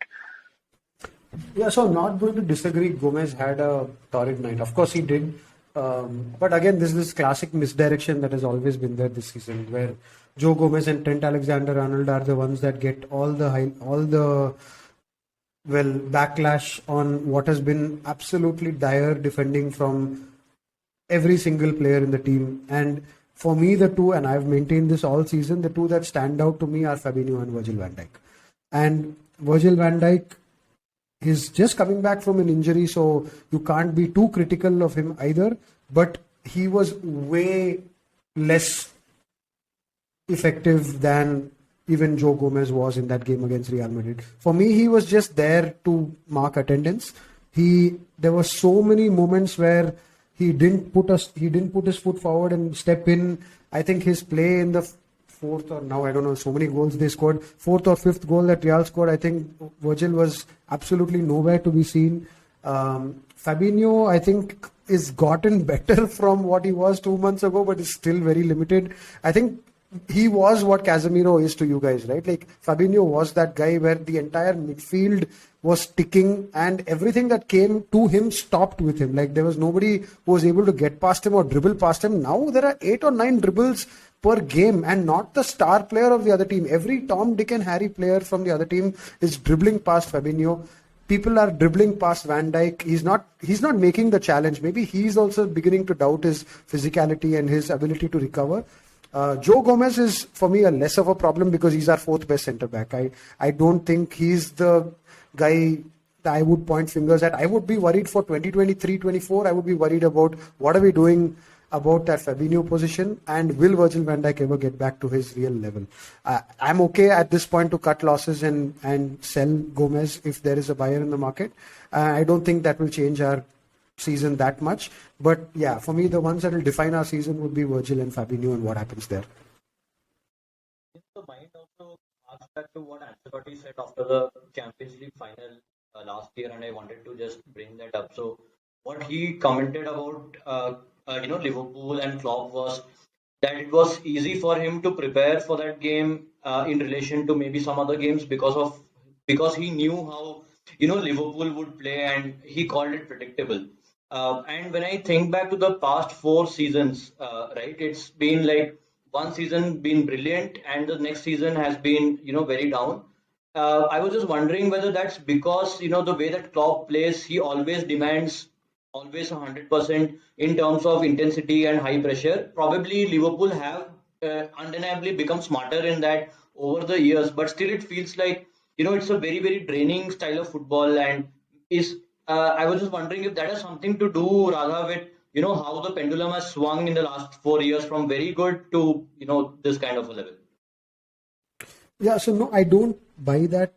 Yeah, so not going to disagree. Gomez had a torrid night. Of course, he did. But again, this classic misdirection that has always been there this season, where Joe Gomez and Trent Alexander-Arnold are the ones that get all the backlash on what has been absolutely dire defending from every single player in the team. And for me, the two, and I've maintained this all season, the two that stand out to me are Fabinho and Virgil van Dijk. And Virgil van Dijk is just coming back from an injury, so you can't be too critical of him either. But he was way less effective than even Joe Gomez was in that game against Real Madrid. For me, he was just there to mark attendance. There were so many moments where he didn't put his foot forward and step in. I think his play in the fourth, or now I don't know, so many goals they scored, fourth or fifth goal that Real scored, I think Virgil was absolutely nowhere to be seen. Fabinho, I think, is gotten better from what he was 2 months ago, but is still very limited. I think he was what Casemiro is to you guys, right? Like Fabinho was that guy where the entire midfield was ticking and everything that came to him stopped with him. Like there was nobody who was able to get past him or dribble past him. Now there are 8 or 9 dribbles per game and not the star player of the other team. Every Tom, Dick and Harry player from the other team is dribbling past Fabinho. People are dribbling past Van Dijk. He's not making the challenge. Maybe he's also beginning to doubt his physicality and his ability to recover. Joe Gomez is, for me, a less of a problem because he's our fourth best centre back. I don't think he's the guy that I would point fingers at. I would be worried for 2023-24. I would be worried about what are we doing about that Fabinho position and will Virgil van Dijk ever get back to his real level. I'm okay at this point to cut losses and sell Gomez if there is a buyer in the market. I don't think that will change our season that much. But yeah, for me, the ones that will define our season would be Virgil and Fabinho and what happens there. The mind also asks back to what Ancelotti said after the Champions League final last year, and I wanted to just bring that up. So, what he commented about, Liverpool and Klopp was that it was easy for him to prepare for that game in relation to maybe some other games because he knew how Liverpool would play, and he called it predictable. And when I think back to the past 4 seasons, right, it's been like one season been brilliant and the next season has been, very down. I was just wondering whether that's because, the way that Klopp plays, he always demands always 100% in terms of intensity and high pressure. Probably Liverpool have undeniably become smarter in that over the years, but still it feels like, it's a very, very draining style of football and I was just wondering if that has something to do rather with, how the pendulum has swung in the last 4 years from very good to, this kind of a level. Yeah, so no, I don't buy that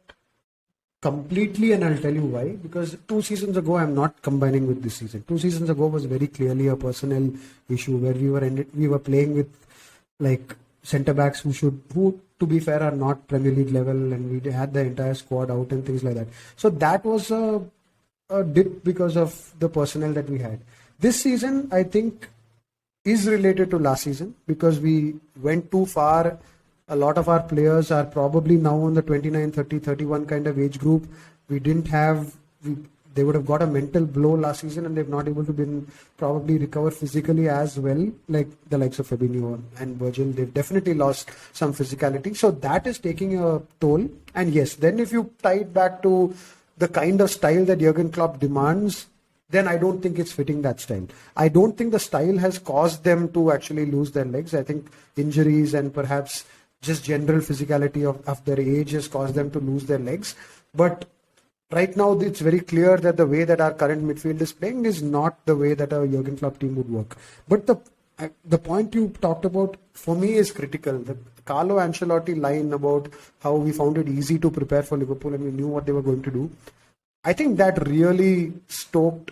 completely, and I'll tell you why. Because 2 seasons ago, I'm not combining with this season. 2 seasons ago was very clearly a personnel issue where we were playing with like centre backs who to be fair are not Premier League level, and we had the entire squad out and things like that. So that was a dip because of the personnel that we had. This season, I think, is related to last season because we went too far. A lot of our players are probably now on the 29, 30, 31 kind of age group. They would have got a mental blow last season and they've not able to probably recover physically as well, like the likes of Fabinho and Virgil. They've definitely lost some physicality. So that is taking a toll. And yes, then if you tie it back to the kind of style that Jurgen Klopp demands, then I don't think it's fitting that style. I don't think the style has caused them to actually lose their legs. I think injuries and perhaps just general physicality of their age has caused them to lose their legs. But right now, it's very clear that the way that our current midfield is playing is not the way that a Jurgen Klopp team would work. But the point you talked about, for me, is critical. The Carlo Ancelotti line about how we found it easy to prepare for Liverpool and we knew what they were going to do. I think that really stoked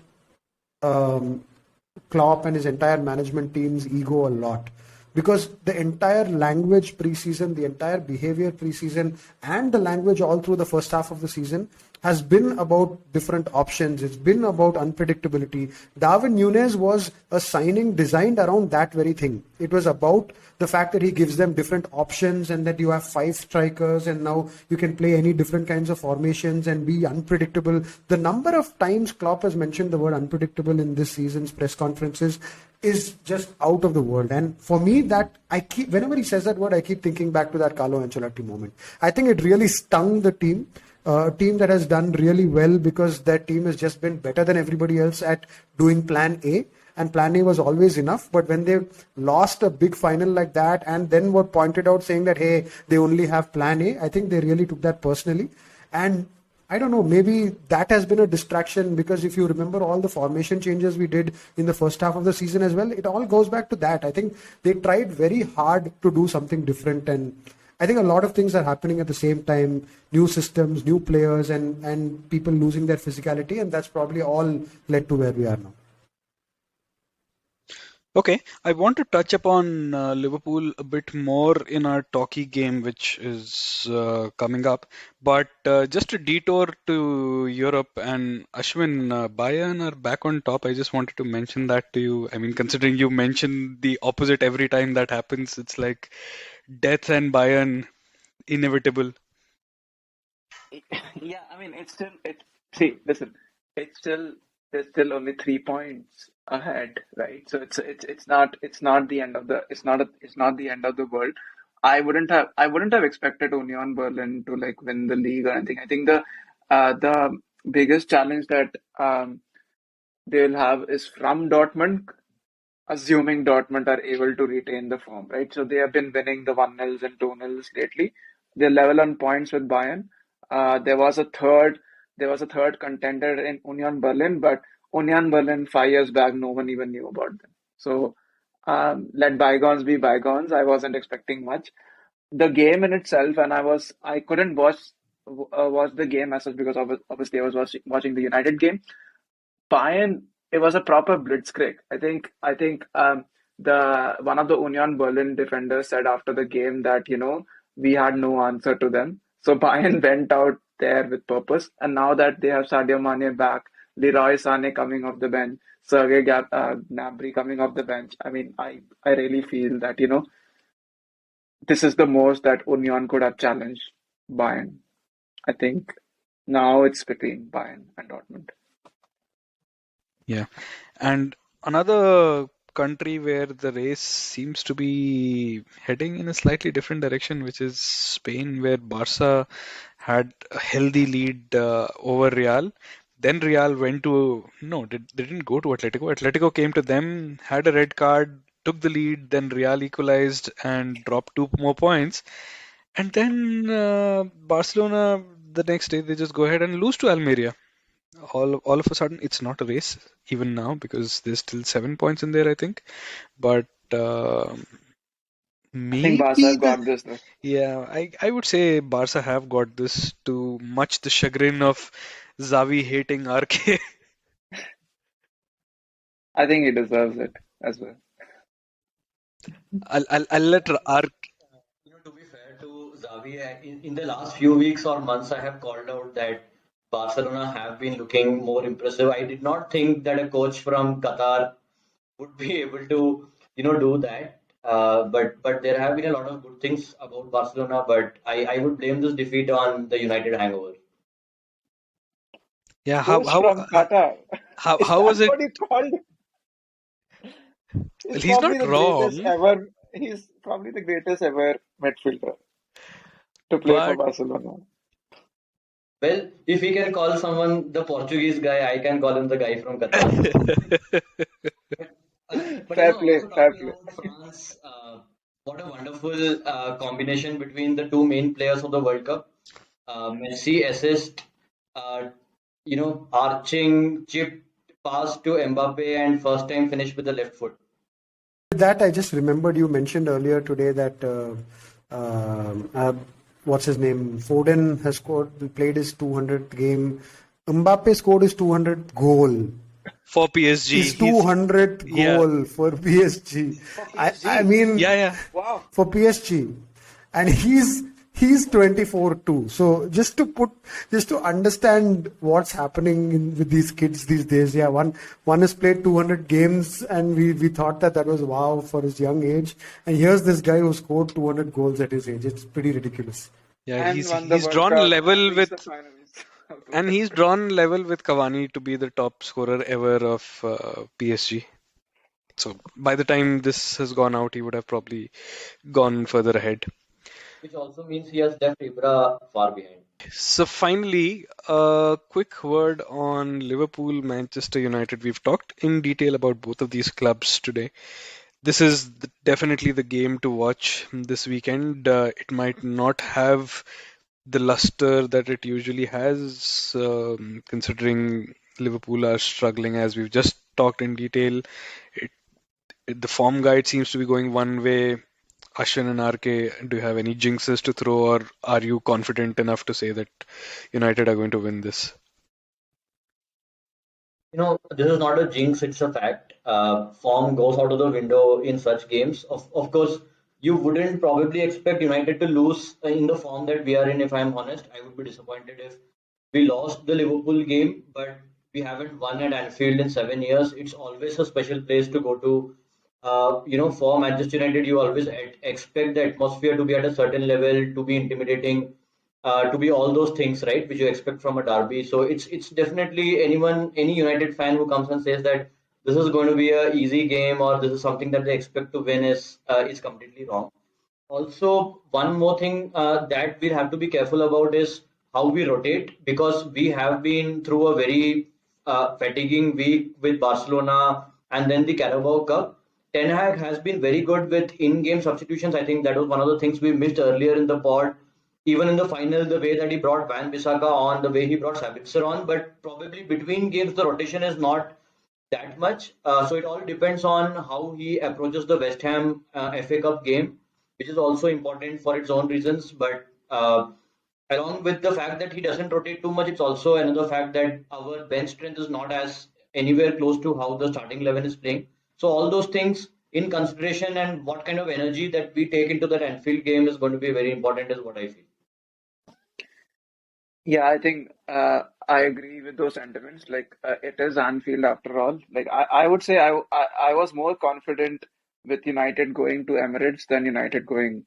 Klopp and his entire management team's ego a lot. Because the entire language pre-season, the entire behavior pre-season, and the language all through the first half of the season has been about different options. It's been about unpredictability. Darwin Núñez was a signing designed around that very thing. It was about the fact that he gives them different options and that you have 5 strikers and now you can play any different kinds of formations and be unpredictable. The number of times Klopp has mentioned the word unpredictable in this season's press conferences is just out of the world. And for me, whenever he says that word, I keep thinking back to that Carlo Ancelotti moment. I think it really stung the team. A team that has done really well because that team has just been better than everybody else at doing plan A, and plan A was always enough. But when they lost a big final like that and then were pointed out saying that, hey, they only have plan A, I think they really took that personally. And I don't know, maybe that has been a distraction because if you remember all the formation changes we did in the first half of the season as well, it all goes back to that. I think they tried very hard to do something different, and I think a lot of things are happening at the same time, new systems, new players, and people losing their physicality, and that's probably all led to where we are now. Okay, I want to touch upon Liverpool a bit more in our talkie game, which is coming up. But just a detour to Europe and Ashwin, Bayern are back on top. I just wanted to mention that to you. I mean, considering you mention the opposite every time that happens, it's like death and Bayern inevitable. Yeah, I mean, it's still it. See, listen, it's still there's still only 3 points ahead, right? So it's not the end of the it's not the end of the world. I wouldn't have expected Union Berlin to like win the league or anything. I think the biggest challenge that they'll have is from Dortmund, assuming Dortmund are able to retain the form, right? So they have been winning the 1-0s and 2-0s lately. They're level on points with Bayern. Uh, there was a third, there was a third contender in Union Berlin, but Union Berlin 5 years back, no one even knew about them. So let bygones be bygones. I wasn't expecting much. The game in itself, and I couldn't watch the game as such because obviously I was watching the United game. Bayern, it was a proper blitzkrieg. I think the one of the Union Berlin defenders said after the game that we had no answer to them. So Bayern went out there with purpose, and now that they have Sadio Mane back, Leroy Sané coming off the bench, Gnabry coming off the bench. I mean, I really feel that this is the most that Union could have challenged Bayern. I think now it's between Bayern and Dortmund. Yeah. And another country where the race seems to be heading in a slightly different direction, which is Spain, where Barca had a healthy lead over Real. Then Real went to, no, they didn't go to Atletico. Atletico came to them, had a red card, took the lead, then Real equalized and dropped 2 more points. And then Barcelona, the next day, they just go ahead and lose to Almeria. All of a sudden, it's not a race even now because there's still 7 points in there, I think. But I think Barca maybe have got this though. I would say Barca have got this to much the chagrin of Xavi hating RK. I think he deserves it as well. I'll let RK. To be fair to Xavi, in the last few weeks or months, I have called out that Barcelona have been looking more impressive. I did not think that a coach from Qatar would be able to, do that. But there have been a lot of good things about Barcelona. But I would blame this defeat on the United hangover. Yeah, Coach from Qatar. Is how that was it? what he called? He's Well, he's probably not the greatest wrong, ever. He's probably the greatest ever midfielder to play for but Barcelona. Well, if we can call someone the Portuguese guy, I can call him the guy from Qatar. But Fair play, also fair talking play. about France, what a wonderful combination between the two main players of the World Cup. Messi assist, uh, arching chip pass to Mbappe and first time finish with the left foot. That I just remembered you mentioned earlier today that what's his name? Foden has played his 200th game. Mbappe scored his 200th goal. for PSG, His 200th yeah, goal for PSG. For I PSG. yeah, mean, yeah. Wow. for PSG, and he's 24 too. So just to understand what's happening with these kids these days. Yeah, one has played 200 games, and we thought that was wow for his young age. And here's this guy who scored 200 goals at his age. It's pretty ridiculous. Yeah, And he's won the he's World drawn Cup and level reached with the finals of the and World he's Cup. drawn level with Cavani to be the top scorer ever of PSG. So by the time this has gone out, he would have probably gone further ahead. Which also means he has left Ibra far behind. So finally, a quick word on Liverpool, Manchester United. We've talked in detail about both of these clubs today. This is definitely the game to watch this weekend. It might not have the luster that it usually has, considering Liverpool are struggling, as we've just talked in detail. It, the form guide seems to be going one way. Ashwin and RK, do you have any jinxes to throw, or are you confident enough to say that United are going to win this? This is not a jinx, it's a fact. Form goes out of the window in such games. Of course, you wouldn't probably expect United to lose in the form that we are in, if I'm honest. I would be disappointed if we lost the Liverpool game, but we haven't won at Anfield in 7 years. It's always a special place to go to. For Manchester United, you always expect the atmosphere to be at a certain level, to be intimidating, to be all those things, right, which you expect from a derby. So it's definitely any United fan who comes and says that this is going to be a easy game or this is something that they expect to win is completely wrong. Also, one more thing that we'll have to be careful about is how we rotate because we have been through a very fatiguing week with Barcelona and then the Carabao Cup. Ten Hag has been very good with in-game substitutions. I think that was one of the things we missed earlier in the pod. Even in the final, the way that he brought Van Bissaka on, the way he brought Sabitzer on, but probably between games the rotation is not that much. So it all depends on how he approaches the West Ham FA Cup game, which is also important for its own reasons. But along with the fact that he doesn't rotate too much, it's also another fact that our bench strength is not as anywhere close to how the starting 11 is playing. So all those things in consideration and what kind of energy that we take into that Anfield game is going to be very important, is what I feel. Yeah, I think I agree with those sentiments. Like it is Anfield after all. Like I would say I was more confident with United going to Emirates than United going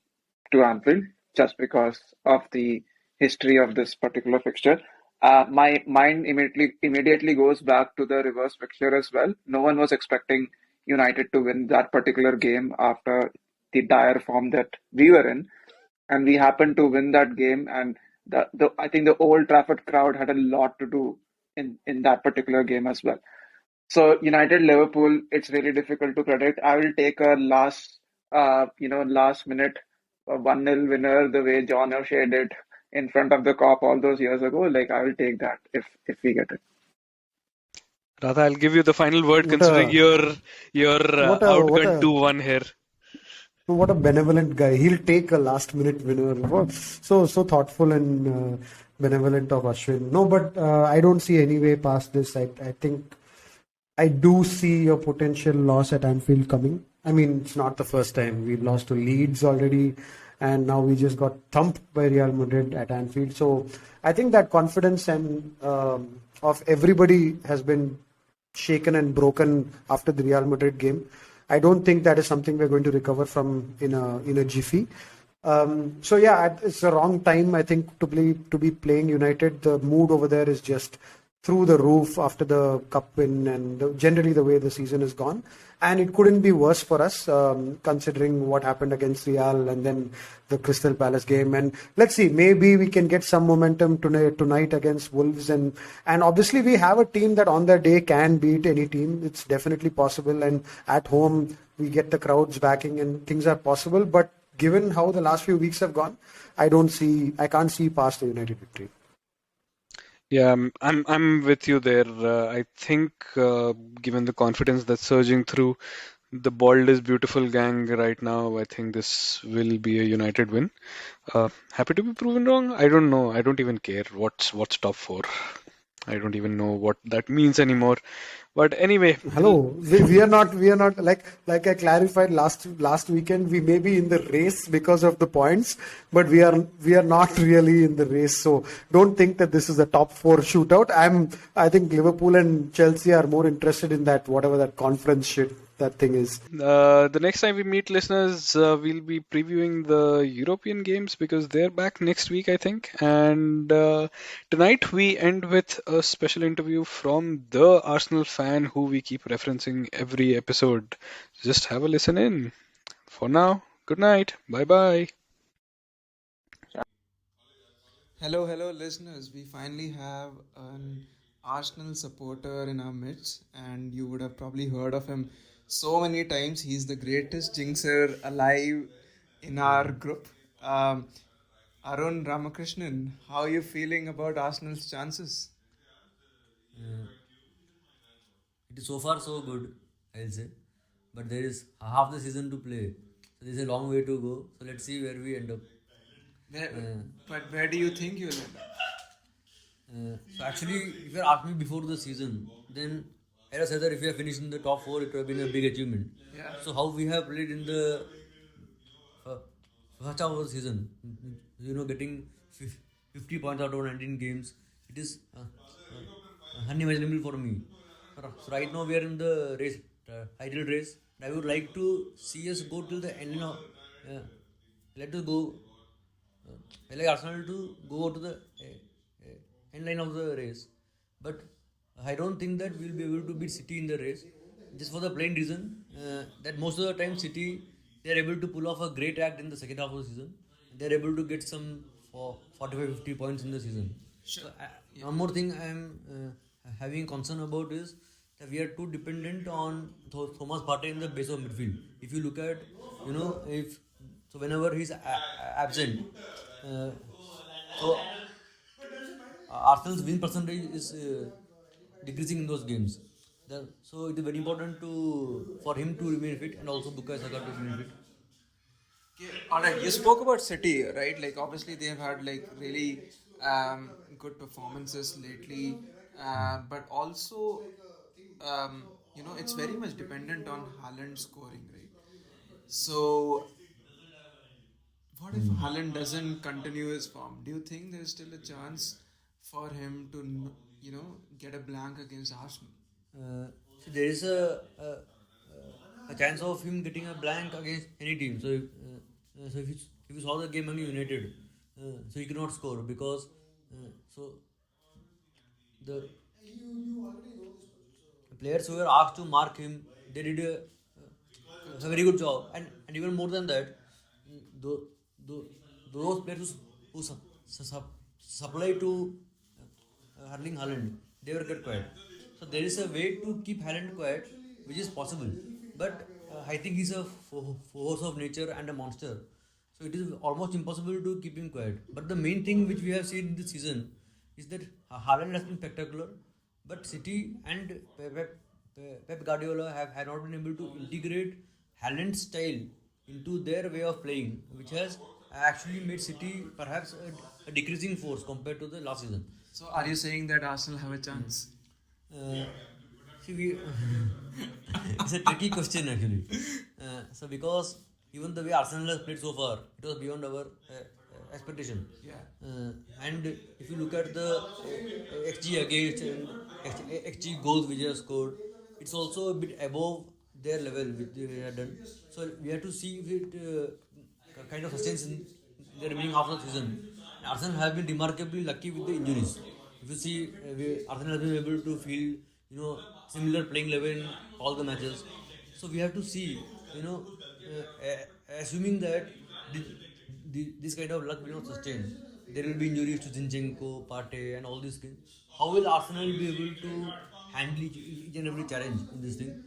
to Anfield, just because of the history of this particular fixture. My mind immediately goes back to the reverse fixture as well. No one was expecting United to win that particular game after the dire form that we were in, and we happened to win that game. And the I think the Old Trafford crowd had a lot to do in that particular game as well. So United Liverpool, it's really difficult to predict. I will take a last minute 1-0 winner the way John O'Shea did in front of the cop all those years ago. Like I will take that if we get it. Radha, I'll give you the final word What considering a your what a what outgun a 2-1 here. what a benevolent guy. He'll take a last minute winner. So thoughtful and benevolent of Ashwin. No, but I don't see any way past this. I think I do see a potential loss at Anfield coming. I mean, it's not the first time. We've lost to Leeds already, and now we just got thumped by Real Madrid at Anfield. So I think that confidence and of everybody has been shaken and broken after the Real Madrid game. I don't think that is something we're going to recover from in a jiffy. So yeah, it's the wrong time I think to be playing United. The mood over there is just through the roof after the cup win and generally the way the season has gone. And it couldn't be worse for us considering what happened against Real and then the Crystal Palace game. And let's see, maybe we can get some momentum tonight against Wolves. And obviously we have a team that on their day can beat any team. It's definitely possible. And at home we get the crowds backing and things are possible. But given how the last few weeks have gone, I can't see past the United victory. Yeah, I'm with you there. I think, given the confidence that's surging through the Bald is Beautiful gang right now, I think this will be a United win. Happy to be proven wrong? I don't know. I don't even care what's top four. I don't even know what that means anymore. But anyway, Hello, we are not like I clarified last weekend. We may be in the race because of the points, but we are not really in the race. So don't think that this is a top four shootout. I think Liverpool and Chelsea are more interested in that whatever that conference shit that thing is. the next time we meet listeners, we'll be previewing the European games because they're back next week, I think. And tonight we end with a special interview from the Arsenal fan who we keep referencing every episode. Just have a listen in. For now, good night. Bye bye. Hello, listeners. We finally have an Arsenal supporter in our midst, and you would have probably heard of him so many times. He's the greatest jinxer alive in our group. Um, Arun Ramakrishnan, how are you feeling about Arsenal's chances? It is so far so good, I'll say. But there is half the season to play. So there's a long way to go. So let's see where we end up. But where do you think you'll end up? So actually, if you had asked me before the season, then I would have said that if we have finished in the top four, it would have been a big achievement. Yeah. So how we have played in the uh, first half of the season, getting 50 points out of 19 games, it is unimaginable for me. So right now we are in the race, title race. I would like to see us go till the end of. Let us go. I like Arsenal to go to the end line of the race, but I don't think that we'll be able to beat City in the race, just for the plain reason that most of the time City they are able to pull off a great act in the second half of the season. They are able to get some for 45-50 points in the season. Sure. So, one more thing I am having concern about is that we are too dependent on Thomas Partey in the base of midfield. If you look at, if so, whenever he's absent, uh, so Arsenal's win percentage is decreasing in those games. So it is very important for him to remain fit and also Bukayo Saka to remain fit. Okay, all right. You spoke about City, right? Like obviously they have had like really good performances lately, but also it's very much dependent on Haaland scoring, right? So what if Haaland doesn't continue his form? Do you think there's still a chance for him to get a blank against Arsenal? So there is a chance of him getting a blank against any team. So if you saw the game against United, so he cannot score because so the players who were asked to mark him, they did a very good job, and even more than that, tho- tho- those players who supply to Erling Haaland, they were kept quiet. So there is a way to keep Haaland quiet, which is possible. But I think he's a force of nature and a monster. So it is almost impossible to keep him quiet. But the main thing which we have seen this season is that Haaland has been spectacular, but City and Pep Guardiola have not been able to integrate Haaland's style into their way of playing, which has actually made City perhaps a decreasing force compared to the last season. So are you saying that Arsenal have a chance? Uh, See, it's a tricky question actually. So because even the way Arsenal has played so far, it was beyond our expectation. Yeah. And if you look at the XG against and XG goals which they have scored, it's also a bit above their level which they have done. So we have to see if it kind of sustains in the remaining half of the season. Arsenal have been remarkably lucky with the injuries. If you see, Arsenal has been able to field, similar playing level in all the matches. So we have to see, assuming that this kind of luck will not sustain, there will be injuries to Zinchenko, Partey, and all these things. How will Arsenal be able to handle each and every challenge in this thing?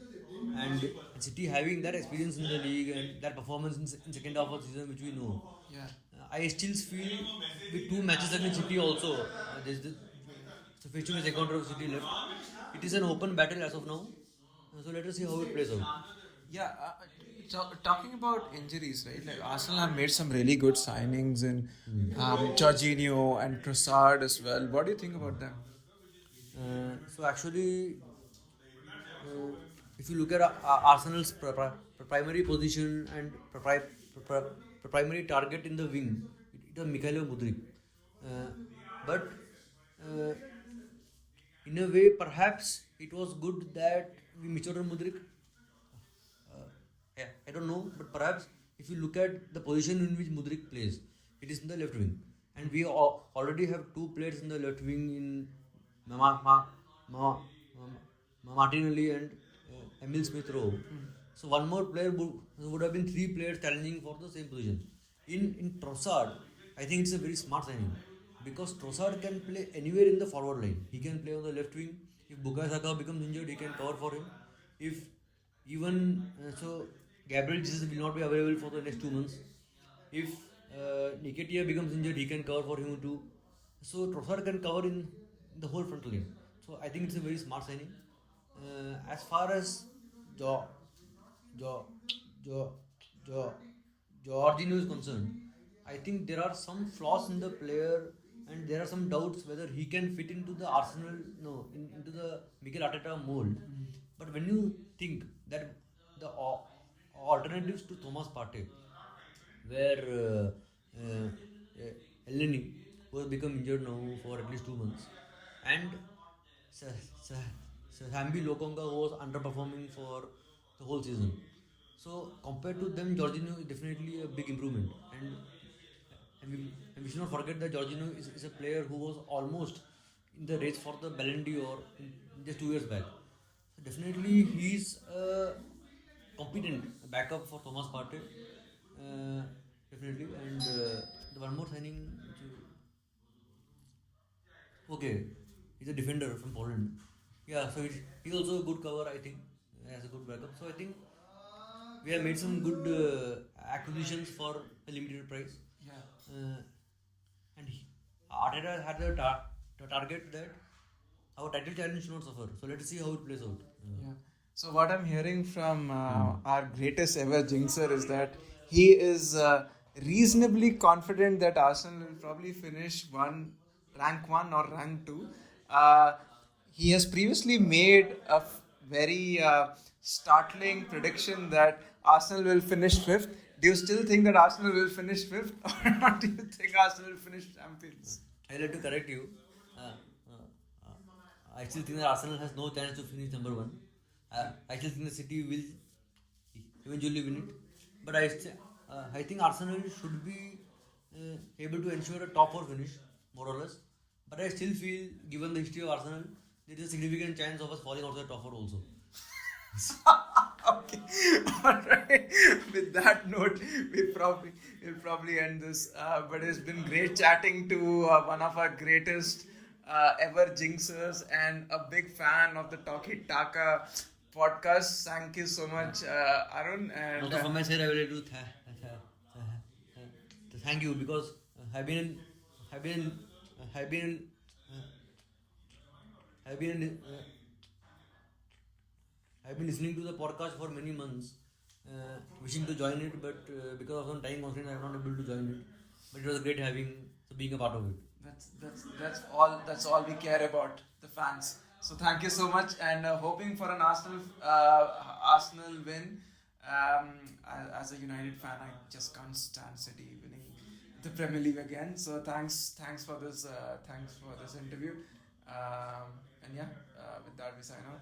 And City having that experience in the league and that performance in second half of the season, which we know. Yeah. I still feel with two matches against City also, there's the so face-to-face encounter of City left. It is an open battle as of now. So let us see how it plays out. Yeah, talking about injuries, right? Like Arsenal have made some really good signings in Jorginho and Trossard as well. What do you think about them? So actually, if you look at Arsenal's primary position and primary target in the wing, it was Mikhailo Mudryk. But in a way, perhaps it was good that we matured on Mudryk. I don't know, but perhaps if you look at the position in which Mudryk plays, it is in the left wing, and we already have two players in the left wing in Martinelli and Emil Smith Rowe. So one more player would have been three players challenging for the same position. In Trossard, I think it's a very smart signing because Trossard can play anywhere in the forward line. He can play on the left wing. If Bukayo Saka becomes injured, he can cover for him. If even so, Gabriel Jesus will not be available for the next 2 months. If Nketiah becomes injured, he can cover for him too. So Trossard can cover in the whole front line. So I think it's a very smart signing. As far as Jaw, Jaw, Jaw, Jaw, Jorginho is concerned, I think there are some flaws in the player, and there are some doubts whether he can fit into the Arsenal, no, into the Mikel Arteta mold. But when you think that the alternatives to Thomas Partey, where Elneny, who has become injured now for at least 2 months, and Sambi Lokonga, who was underperforming for the whole season. So compared to them, Jorginho is definitely a big improvement, and we should not forget that Jorginho is a player who was almost in the race for the Ballon d'Or just 2 years back. So definitely he's a competent backup for Thomas Partey. Uh, Definitely, and the one more signing. Okay, he's a defender from Poland. Yeah, so he's also a good cover, I think, as a good backup. So I think we have made some good acquisitions for a limited price. And Arteta had the target that our title challenge should not suffer. So let's see how it plays out. Yeah. So what I'm hearing from our greatest ever jinxer is that he is reasonably confident that Arsenal will probably finish rank one or rank two. Uh, he has previously made a very startling prediction that Arsenal will finish fifth. Do you still think that Arsenal will finish fifth, or not? Do you think Arsenal will finish champions? I'd like to correct you. I still think that Arsenal has no chance to finish number one. I still think the City will eventually win it. But I think Arsenal should be able to ensure a top four finish, more or less. But I still feel, given the history of Arsenal, there is a significant chance of us falling out of the top four also. Okay, all right. With that note, we'll probably end this. But it's been great chatting to one of our greatest ever jinxers and a big fan of the Talkie Taka podcast. Thank you so much, Arun. And Also, from my side, I would like to thank you, because I've been I've been I've been I've been listening to the podcast for many months, wishing to join it, but because of some time constraint, I'm not able to join it. But it was great being a part of it. that's all we care about, the fans. So thank you so much, and hoping for an Arsenal win. As a United fan, I just can't stand City winning the Premier League again. So thanks for this interview. And yeah, with that we sign out.